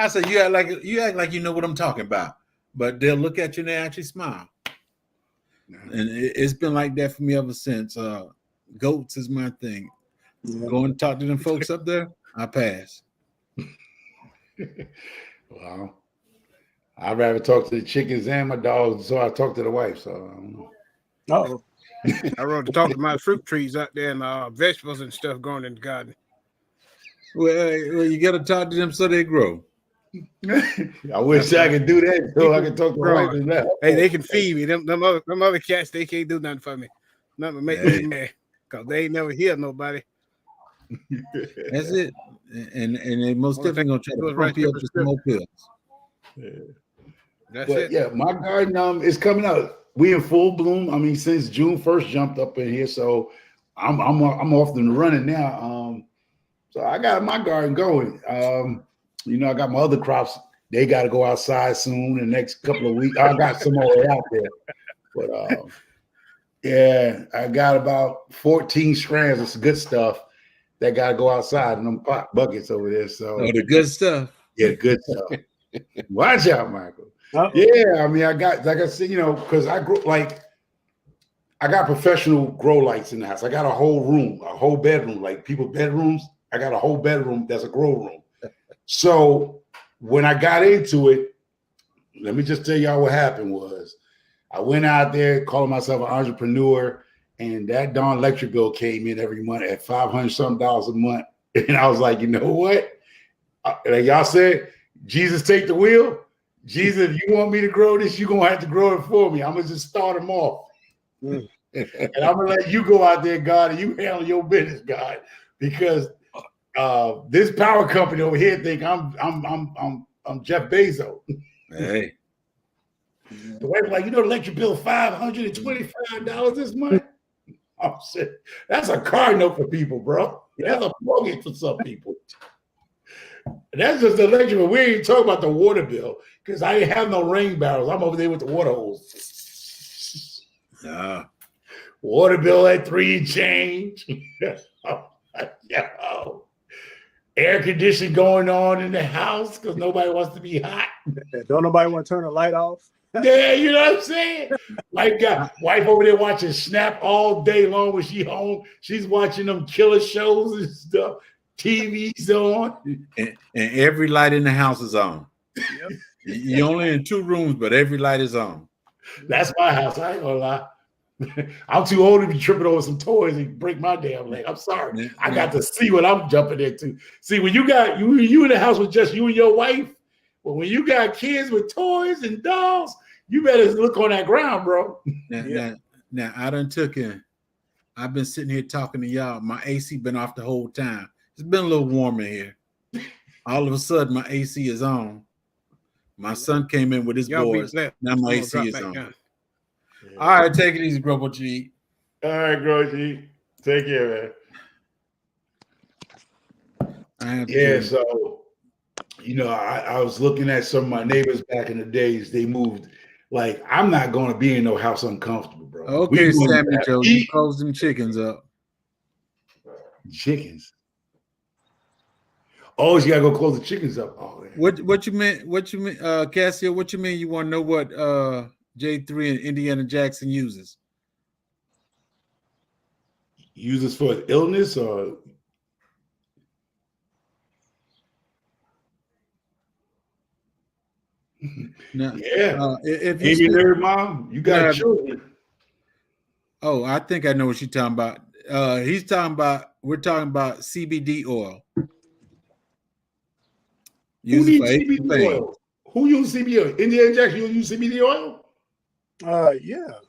said you act like you know what I'm talking about, but they'll look at you and they actually smile. And it's been like that for me ever since. Goats is my thing. Yeah. Go and talk to them folks up there, I pass. Well, I'd rather talk to the chickens and my dogs, so I talk to the wife. So I don't know. Uh-oh. I want to talk to my fruit trees out there and vegetables and stuff growing in the garden. Well, you got to talk to them so they grow. I wish I could do that so I can talk to my wife as well. Hey, they can feed me. Them other cats, they can't do nothing for me. Nothing to make me mad. because they ain't never hear nobody. That's it. And they most Only definitely gonna try thing to right pump you up with some more pills. That's But it. yeah, my garden is coming out. We in full bloom. I mean, since June 1st jumped up in here, so I'm off and running now. So I got my garden going. You know, I got my other crops. They got to go outside soon. In the next couple of weeks, I got some more out there. But yeah, I got about 14 strands of good stuff that got to go outside in them pot buckets over there. So Oh, the good stuff. yeah, good stuff. Watch out, Michael. Uh-oh. Yeah, I mean, I got, like I said, you know, because I grew like I got professional grow lights in the house. I got a whole room, a whole bedroom, like people bedrooms. I got a whole bedroom that's a grow room. So when I got into it, let me just tell y'all what happened was I went out there calling myself an entrepreneur, and that darn electric bill came in every month at $500 something a month. And I was like, you know what? Like y'all said, Jesus, take the wheel. Jesus, if you want me to grow this, you're gonna have to grow it for me. I'm gonna just start them off. And I'm gonna let you go out there, God, and you handle your business, God, because this power company over here think I'm Jeff Bezos. Hey. The wife like, you know, the electric bill $525 this month. I'm saying that's a car note for people, bro. That's a mortgage for some people. That's just the electric bill. We ain't talking about the water bill because I didn't have no rain barrels. I'm over there with the water hose. Nah. Water bill at $3 and change. Yo. Air conditioning going on in the house because nobody wants to be hot. Don't nobody want to turn the light off? Yeah, you know what I'm saying? Like, wife over there watching Snap all day long when she home. She's watching them killer shows and stuff. TV's on. And every light in the house is on. Yep. You're only in 2 rooms, but every light is on. That's my house. I ain't gonna lie. I'm too old to be tripping over some toys and break my damn leg. I'm sorry. I got to see what I'm jumping into. See, when you got you in the house with just you and your wife, but when you got kids with toys and dolls, you better look on that ground, bro. Now I done took in. I've been sitting here talking to y'all. My AC been off the whole time. It's been a little warm in here. All of a sudden, my AC is on. My son came in with his boys. Now my AC is on. Yeah. All right, take it easy, Grobo G. All right, Grobo G. Take care, man. Yeah, so you know, I was looking at some of my neighbors back in the days. They moved. Like, I'm not going to be in no house uncomfortable, bro. Okay, Sammy Joe, you close them chickens up. Chickens. Oh, you gotta go close the chickens up. Oh, man. What you mean? Cassio? What you mean? You want to know what J3 and Indiana Jackson uses? Uses for illness or? No, yeah. If you still, nerd mom, you got children. Oh, I think I know what you're talking about. He's talking about. We're talking about CBD oil. Who needs CBD oil? Who uses CBD oil? Indiana Jackson, you use CBD oil? Yeah.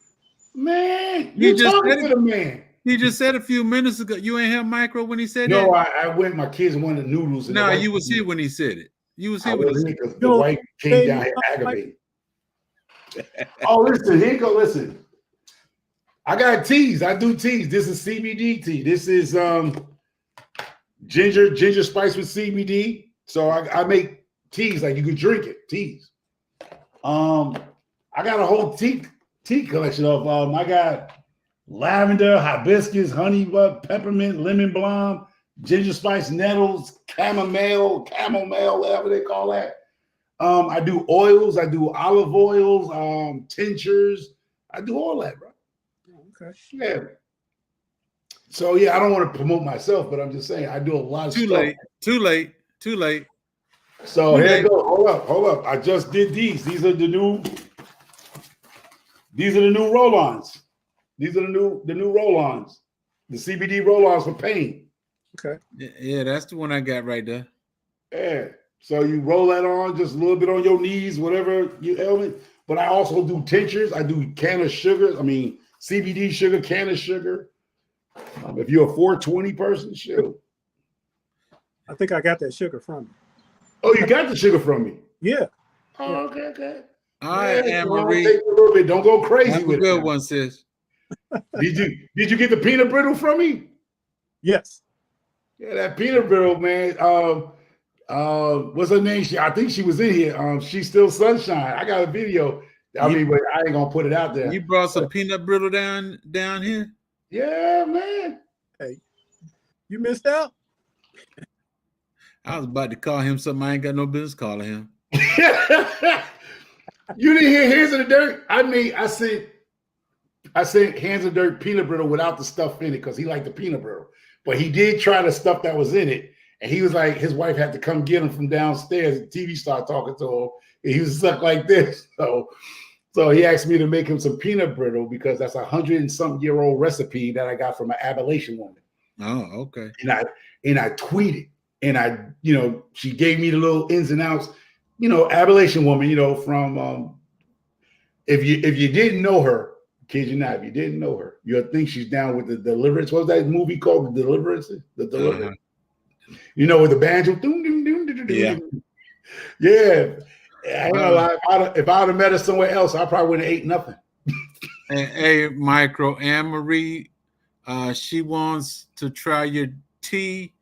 Man, you talking to the man. He just said a few minutes ago. You ain't have micro when he said no, that? I went. My kids wanted noodles. No, you was here when he said it. You was here when he said it. Because the wife came down here aggravated. Oh, listen, here you go. Listen, I got teas. I do teas. This is CBD tea. This is ginger spice with CBD. So I make teas like you could drink it. Teas. I got a whole tea collection of I got lavender, hibiscus, honey bud, peppermint, lemon balm, ginger spice, nettles, chamomile, whatever they call that. I do oils, I do olive oils, tinctures. I do all that, bro. Okay. Yeah. So yeah, I don't want to promote myself, but I'm just saying I do a lot of stuff. Too late. So here you go. Hold up. I just did these. These are the new roll-ons. These are the new roll-ons. The CBD roll-ons for pain. Okay. Yeah, that's the one I got right there. Yeah. So you roll that on just a little bit on your knees, whatever you ailment. But I also do tinctures. I do can of sugar. I mean, CBD sugar, can of sugar. If you're a 420 person, shoot. I think I got that sugar from you. Oh, you got the sugar from me. Yeah. Oh, okay. All right, Yeah, Anne so Marie. take a little bit. Don't go crazy Have a with good it. one, sis. Did you get the peanut brittle from me? Yes. Yeah, that peanut brittle, man. What's her name? I think she was in here. She's still sunshine. I got a video. I mean, but I ain't gonna put it out there. You brought some peanut brittle down here? Yeah, man. Hey, you missed out. I was about to call him something I ain't got no business calling him. You didn't hear Hands in the Dirt? I said Hands in the Dirt peanut brittle without the stuff in it because he liked the peanut brittle. But he did try the stuff that was in it. And he was like, his wife had to come get him from downstairs. The TV started talking to him. And he was stuck like this. So he asked me to make him some peanut brittle because that's 100-and-something-year-old recipe that I got from an Appalachian woman. Oh, okay. And I tweeted. And she gave me the little ins and outs. Appalachian woman, from if you didn't know her, kid you not, if you didn't know her, you'll think she's down with the Deliverance. What's that movie called? The Deliverance? The Deliverance. With the banjo. Yeah. Yeah. I ain't gonna lie. If I'd have met her somewhere else, I probably wouldn't have ate nothing. Hey, Micro, Anne Marie, she wants to try your tea,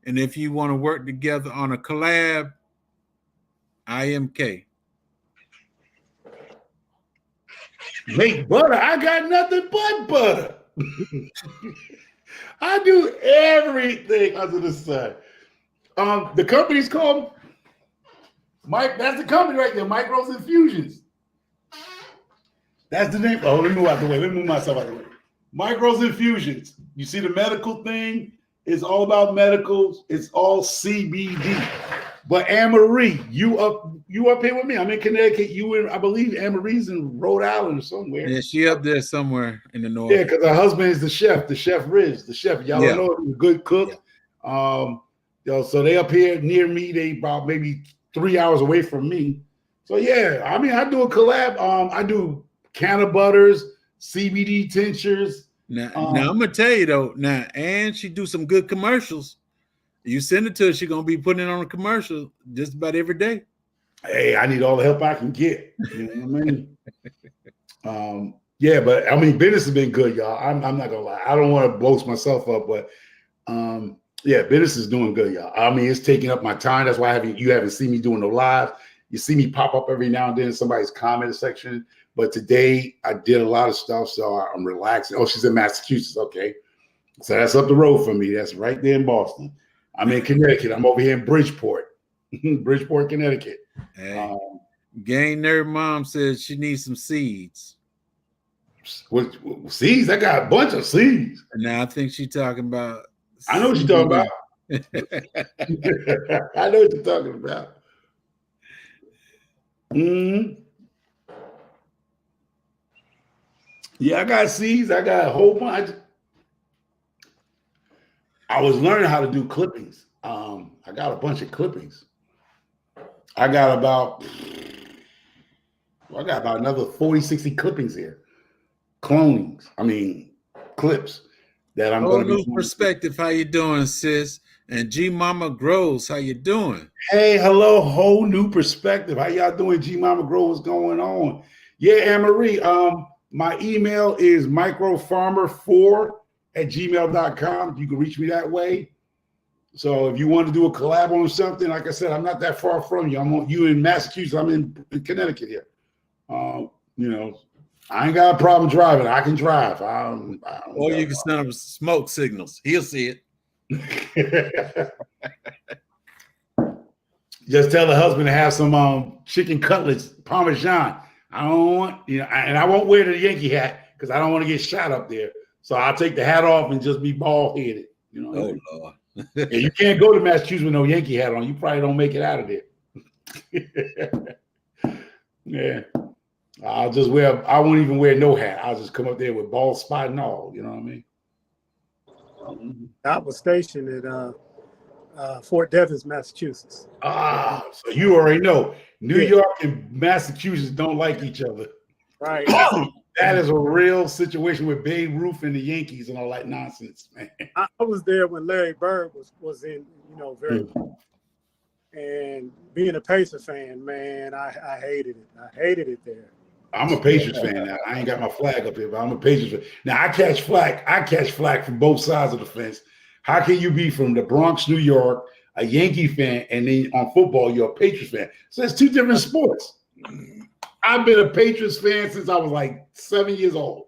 and if you want to work together on a collab, IMK. Make butter. I got nothing but butter. I do everything under the sun. The company's called Mike. That's the company right there, Micros Infusions. That's the name. Oh, let me move out the way. Let me move myself out the way. Micros Infusions. You see the medical thing? It's all about medicals. It's all CBD. But Anne Marie, you up here with me? I'm in Connecticut. I believe Anne Marie's in Rhode Island or somewhere. Yeah, she up there somewhere in the north. Yeah, because her husband is the chef Riz, the chef. Y'all don't know, he's a good cook. Yeah. So they up here near me. They about maybe 3 hours away from me. So yeah, I mean, I do a collab. I do canna butters, CBD tinctures. Now I'm gonna tell you though. Now, and she do some good commercials. You send it to her, she's gonna be putting it on a commercial just about every day. Hey, I need all the help I can get. You know what I mean? Yeah, but I mean, business has been good, y'all. I'm not gonna lie. I don't want to boast myself up, but yeah, business is doing good, y'all. I mean, it's taking up my time. That's why you haven't seen me doing no live. You see me pop up every now and then in somebody's comment section. But today I did a lot of stuff, so I'm relaxing. Oh, she's in Massachusetts. Okay. So that's up the road from me. That's right there in Boston. I'm in Connecticut. I'm over here in Bridgeport, Connecticut. Hey, Gang Nerd Mom says she needs some seeds. What seeds? I got a bunch of seeds. Now I think she's talking about. I know what you're talking about. I know what you're talking about. Yeah, I got seeds. I got a whole bunch. I was learning how to do clippings. I got a bunch of clippings. I got about another 40, 60 clippings here. Clonings. I mean, clips that I'm going to be doing. Perspective. How you doing, sis? And G Mama Grows, how you doing? Hey, hello, whole new perspective. How y'all doing? G Mama Grows, what's going on? Yeah, Anne Marie. My email is microfarmer4@gmail.com. You can reach me that way. So if you want to do a collab on something, like I said, I'm not that far from you. You in Massachusetts. I'm in Connecticut here. I ain't got a problem driving. I can drive. Or you can send him smoke signals. He'll see it. Just tell the husband to have some chicken cutlets, Parmesan. I don't want, and I won't wear the Yankee hat because I don't want to get shot up there. So I'll take the hat off and just be bald headed. Oh Lord. Yeah, you can't go to Massachusetts with no Yankee hat on. You probably don't make it out of there. Yeah. I won't even wear no hat. I'll just come up there with bald spot and all. You know what I mean? I was stationed at Fort Devens, Massachusetts. So you already know. New York and Massachusetts don't like each other. Right. That is a real situation with Babe Ruth and the Yankees and all that nonsense, man. I was there when Larry Bird was in, very. And being a Pacers fan, man, I hated it. I hated it there. I'm a Patriots fan now. I ain't got my flag up here, but I'm a Patriots fan. Now I catch flack from both sides of the fence. How can you be from the Bronx, New York, a Yankee fan, and then on football you're a Patriots fan? So it's two different sports. I've been a Patriots fan since I was like 7 years old.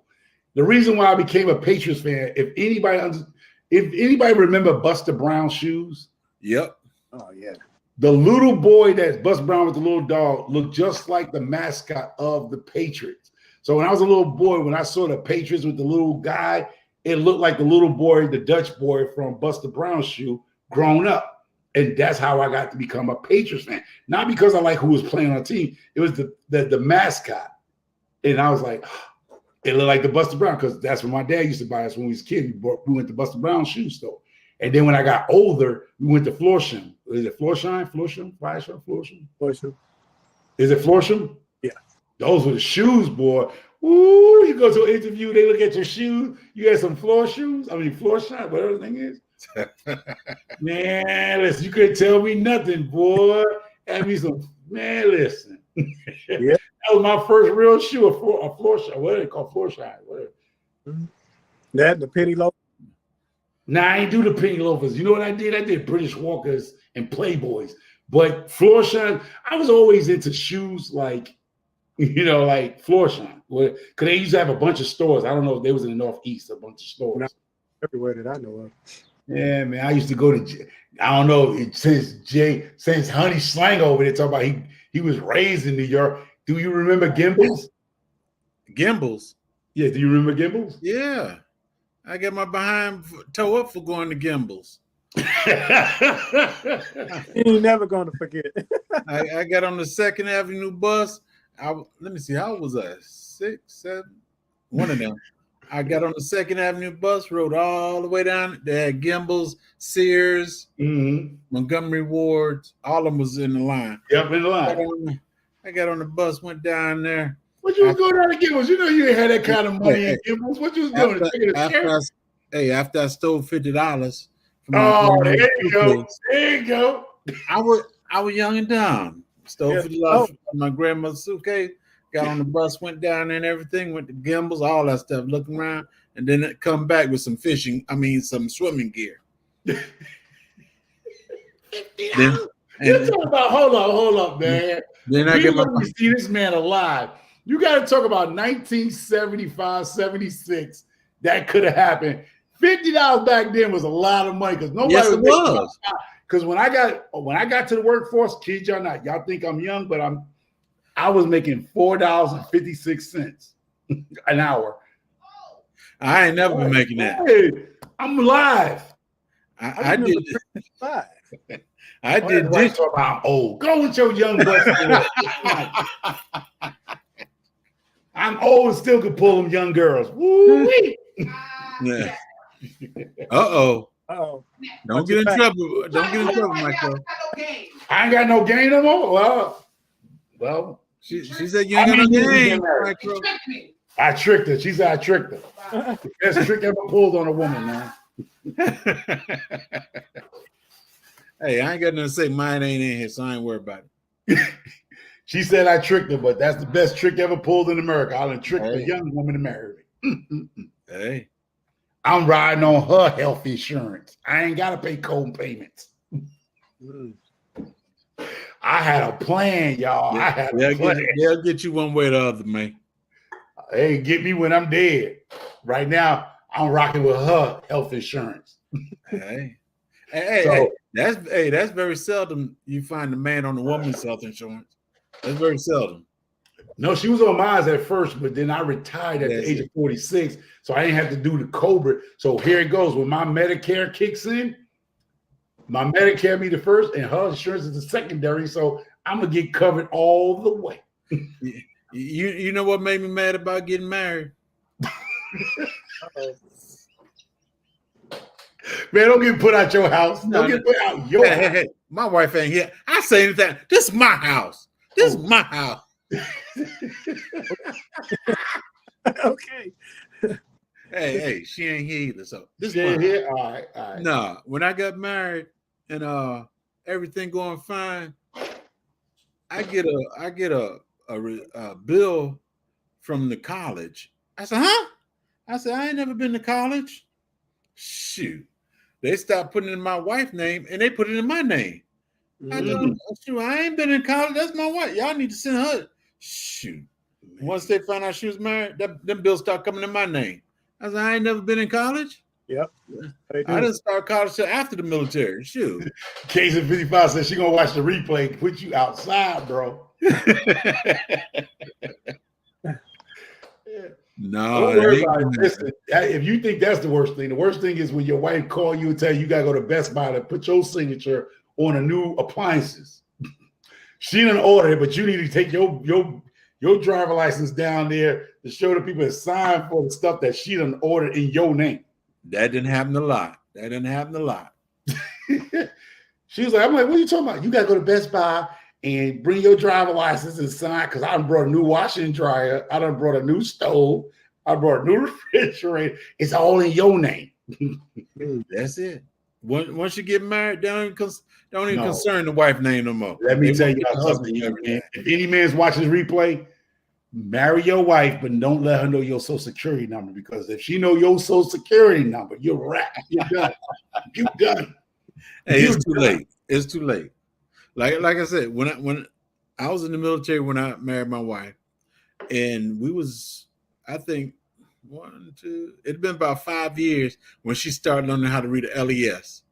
The reason why I became a Patriots fan, if anybody remember Buster Brown's shoes? Yep. Oh yeah. The little boy that's Buster Brown with the little dog looked just like the mascot of the Patriots. So when I was a little boy, when I saw the Patriots with the little guy, it looked like the little boy, the Dutch boy from Buster Brown's shoe, grown up. And that's how I got to become a Patriots fan. Not because I like who was playing on the team. It was the mascot. And I was like, it looked like the Buster Brown, because that's what my dad used to buy us when we was kids. We went to Buster Brown's shoe store. And then when I got older, we went to Florsheim. Is it Florsheim? Florsheim? Is it Florsheim? Yeah. Those were the shoes, boy. Ooh, you go to an interview, they look at your shoes. You got some floor shoes? Florsheim, whatever the thing is. Man, listen, you couldn't tell me nothing, boy. Have me some, man, listen. Yeah. That was my first real shoe, a Florsheim. What do they call Florsheim? That, the penny loaf. Nah, I ain't do the penny loafers. You know what I did? I did British Walkers and Playboys. But Florsheim, I was always into shoes like Florsheim. Because they used to have a bunch of stores. I don't know if they was in the Northeast, a bunch of stores. Not everywhere that I know of. Yeah, man. I used to go to, I don't know, since Honey Slang over there talking about he was raised in New York. Do you remember Gimbals? Gimbals? Yeah, do you remember Gimbals? Yeah. I got my behind toe up for going to Gimbals. You're never going to forget. I got on the 2nd Avenue bus. Let me see, how old was I? 6, 7? One of them. I got on the 2nd Avenue bus, rode all the way down. They had Gimbals, Sears, Montgomery Wards. All of them was in the line. Yep, in the line. I got on the bus, went down there. What you was going down to Gimbals? You know you ain't had that kind of money at Gimbals. What you was doing? After I stole $50. Oh, there you go. There you go. I was young and dumb. Stole $50 from my grandmother's suitcase. Got on the bus, went down there and everything, went to Gimbals, all that stuff, looking around, and then it come back with some some swimming gear. You're talking about, hold up, man. Then I get my see this man alive. You got to talk about 1975, 76. That could have happened. $50 back then was a lot of money because nobody was. Because when I got to the workforce, kid y'all not, y'all think I'm young, but I was making $4.56 an hour. I ain't never been making that. Hey, I'm alive. I did. I did. Talk about I'm old. Go with your young butt. I'm old and still could pull them young girls. Woo-wee. Yeah. Uh-oh. Uh-oh. Don't get in trouble. Don't get in trouble, Michael. I ain't got no game no more. Well, she said you ain't got no game, Michael. I tricked her. She said I tricked her. Best trick ever pulled on a woman, man. Hey, I ain't got nothing to say. Mine ain't in here, so I ain't worried about it. She said I tricked her, but that's the best trick ever pulled in America. I done tricked a young woman to marry me. Hey. I'm riding on her health insurance. I ain't got to pay co-payments. I had a plan, y'all. Yeah, I had a plan. They'll get you one way or the other, man. Hey, get me when I'm dead. Right now, I'm rocking with her health insurance. Hey, that's very seldom you find a man on a woman's health insurance. That's very seldom. No, she was on mine at first, but then I retired at the age of 46, so I didn't have to do the COBRA. So here it goes. When my Medicare kicks in, my Medicare be the first, and her insurance is the secondary. So I'm gonna get covered all the way. You know what made me mad about getting married? Man, don't get put out your house. Don't get put out your house. Hey, my wife ain't here. I say anything. This is my house. This is my house. Okay. Hey, she ain't here either. So this Yeah, one. yeah. All right, all right. Nah, when I got married and everything going fine, I get a bill from the college. I said, huh? I said, I ain't never been to college. Shoot. They stopped putting it in my wife's name and they put it in my name. I told them, shoot, I ain't been in college. That's my wife. Y'all need to send her. Shoot. Once they found out she was married, them bills start coming in my name. I said, I ain't never been in college. Yep. I didn't start college till after the military. Shoot. Case in 55 says she gonna watch the replay, put you outside, bro. No, don't worry about it. Listen, if you think that's the worst thing is when your wife call you and tell you gotta go to Best Buy to put your signature on a new appliances. She didn't order it, but you need to take your driver license down there to show the people to sign for the stuff that she done ordered in your name. That didn't happen a lot. She was like, I'm like, what are you talking about? You gotta go to Best Buy and bring your driver license and sign, because I done brought a new washer and dryer. I done brought a new stove. I brought a new refrigerator. It's all in your name. That's it. Once you get married, don't even concern the wife name no more. Let me tell you something. If any man's watching this replay, marry your wife, but don't let her know your social security number, because if she know your social security number, you're wrapped. You're done. You're done. Hey, it's too late. It's too late. Like I said, when I was in the military when I married my wife, and we was, I think, it'd been about 5 years when she started learning how to read a LES.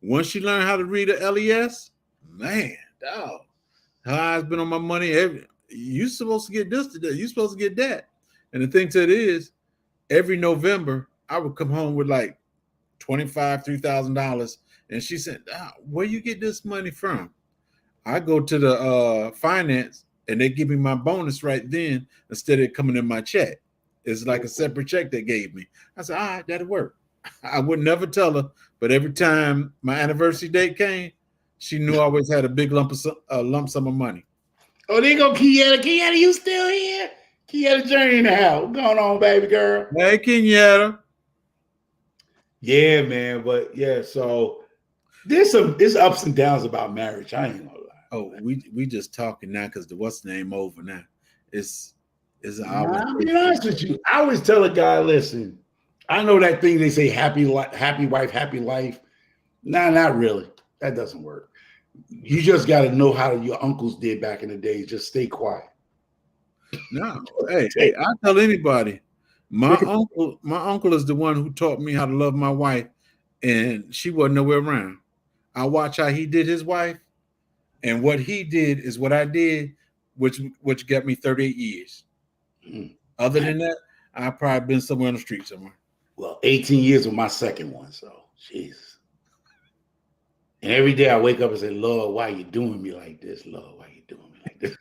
Once she learned how to read a LES, man, dog, her eyes been on my money. You supposed to get this today. You supposed to get that. And the thing to it is, every November I would come home with like $3,000, and she said, "Where you get this money from?" I go to the finance, and they give me my bonus right then instead of it coming in my check. It's like a separate check they gave me. I said, all right, that'll work. I would never tell her, but every time my anniversary date came, she knew I always had a big lump sum of money. Oh, there you go, Kieta. Kieta, you still here? Kieta Journey in the house. What's going on, baby girl? Hey, Kieta. Yeah, man. But yeah, so there's ups and downs about marriage. I ain't gonna lie. Oh, we just talking now because the what's the name over now. I'll be honest with you. I always tell a guy, listen, I know that thing they say happy wife, happy life. Nah, not really. That doesn't work. You just got to know how your uncles did back in the day. Just stay quiet. No, hey, I tell anybody, my uncle is the one who taught me how to love my wife, and she wasn't nowhere around. I watch how he did his wife, and what he did is what I did, which got me 38 years. Other than that, I've probably been somewhere on the street somewhere. Well, 18 years with my second one, so Jesus. And every day I wake up and say, Lord, why are you doing me like this? Lord, why are you doing me like this?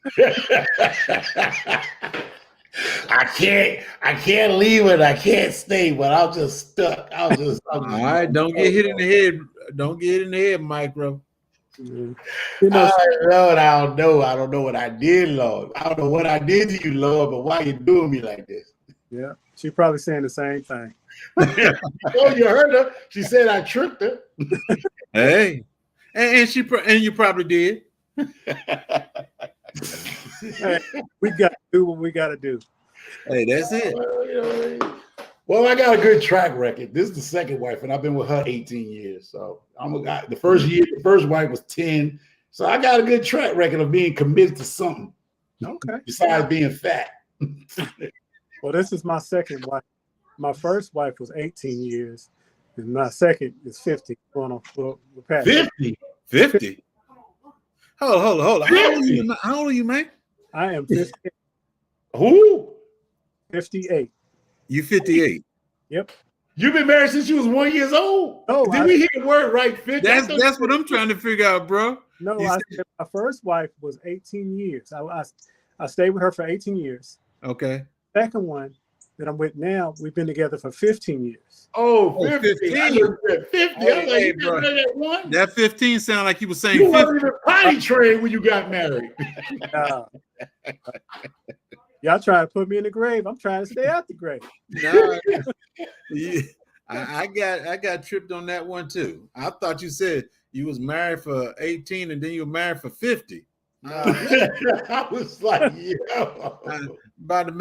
I can't leave it. I can't stay, but I'm just stuck. All right, don't get hit in the head. Don't get hit in the head, Micro. You know, Lord, I don't know. I don't know what I did, Lord. I don't know what I did to you, Lord, but why are you doing me like this? Yeah, she's probably saying the same thing. Oh, you heard her. She said I tricked her. Hey, and you probably did. Hey, we got to do what we got to do. Hey, that's it. Well, I got a good track record. This is the second wife, and I've been with her 18 years. So I'm a guy. The first wife was 10. So I got a good track record of being committed to something. Okay. Besides being fat. Well, this is my second wife. My first wife was 18 years, and my second is 50. Going on, well, 50? 50? Hold on. How old are you, man? I am 50. Who? 58. You 58. Yep. You've been married since you was 1 year old. No, did we hear the word right? 50? That's what I'm trying to figure out, bro. No, my first wife was 18 years. I stayed with her for 18 years. Okay. Second one that I'm with now, we've been together for 15 years. Oh, 15. 15. 50. Hey, bro. That 15 sound like you were saying you 50. weren't even potty trained when you got married. Y'all trying to put me in the grave. I'm trying to stay out the grave. No, yeah, I got tripped on that one too. I thought you said you was married for 18 and then you were married for 50. I was like, yo. About to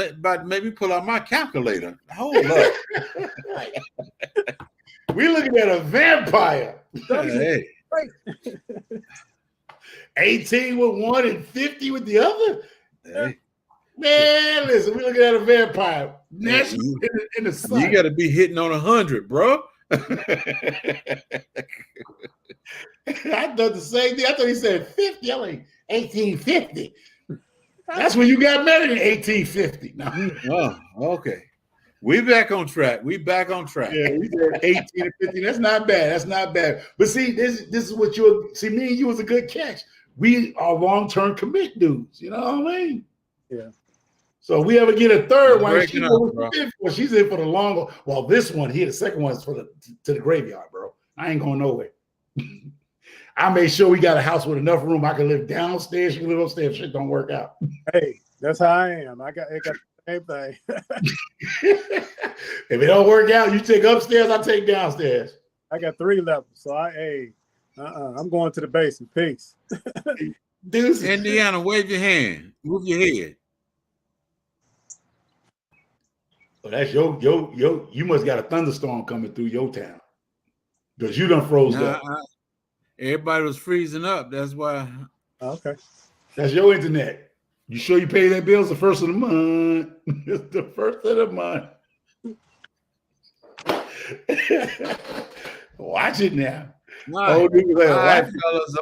make me pull out my calculator. Hold up. We looking at a vampire. Hey. 18 with one and 50 with the other. Hey. Man, listen, we looking at a vampire. National in the sun. You got to be hitting on 100, bro. I thought the same thing. I thought he said 50. I'm like, 1850. That's when you got married in 1850. No. Oh, okay. We back on track. Yeah, we said 18 and 50. That's not bad. That's not bad. But see, this is what you see. Me and you was a good catch. We are long-term commit dudes. You know what I mean? Yeah. So we ever get a third one, she's in for the long. Well, this one here, the second one is to the graveyard, bro. I ain't going nowhere. I made sure we got a house with enough room. I can live downstairs. You can live upstairs. Shit don't work out. Hey, that's how I am. I got the same thing. If it don't work out, you take upstairs. I take downstairs. I got 3 levels, so I'm going to the basement. Peace. Dude, Indiana, wave your hand, move your head. So that's you must got a thunderstorm coming through your town because you done froze up. Everybody was freezing up. That's why. Okay. That's your internet. You sure you pay that bill? It's the first of the month. It's the first of the month. Watch it now. All right, fellas.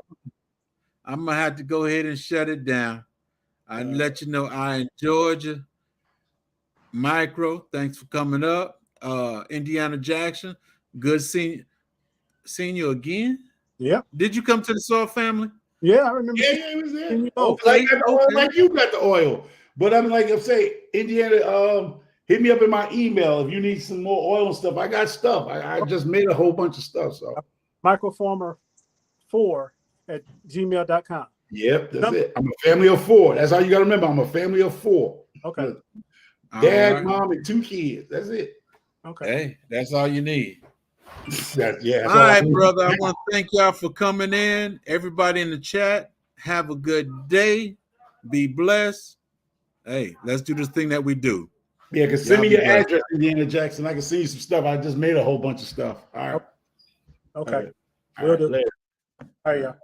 I'm gonna have to go ahead and shut it down. I'll let you know I in Georgia. Micro, thanks for coming up. Indiana Jackson, good seeing you again. Yeah. Did you come to the Saw family? Yeah, I remember. Yeah, he was there. Okay. Like you got the oil. But I'm like, if say Indiana, hit me up in my email if you need some more oil and stuff. I got stuff. I just made a whole bunch of stuff. So microfarmer4@gmail.com. Yep, that's it. I'm a family of 4. That's how you gotta remember. I'm a family of 4. Okay. Dad, mom, and 2 kids. That's it. Okay. Hey, that's all you need. That's all right, brother. I want to thank y'all for coming in. Everybody in the chat, have a good day. Be blessed. Hey, let's do this thing that we do. Yeah, because send me your address, Indiana Jackson. I can see you some stuff. I just made a whole bunch of stuff. All right. Okay. All right. Later. All right, y'all.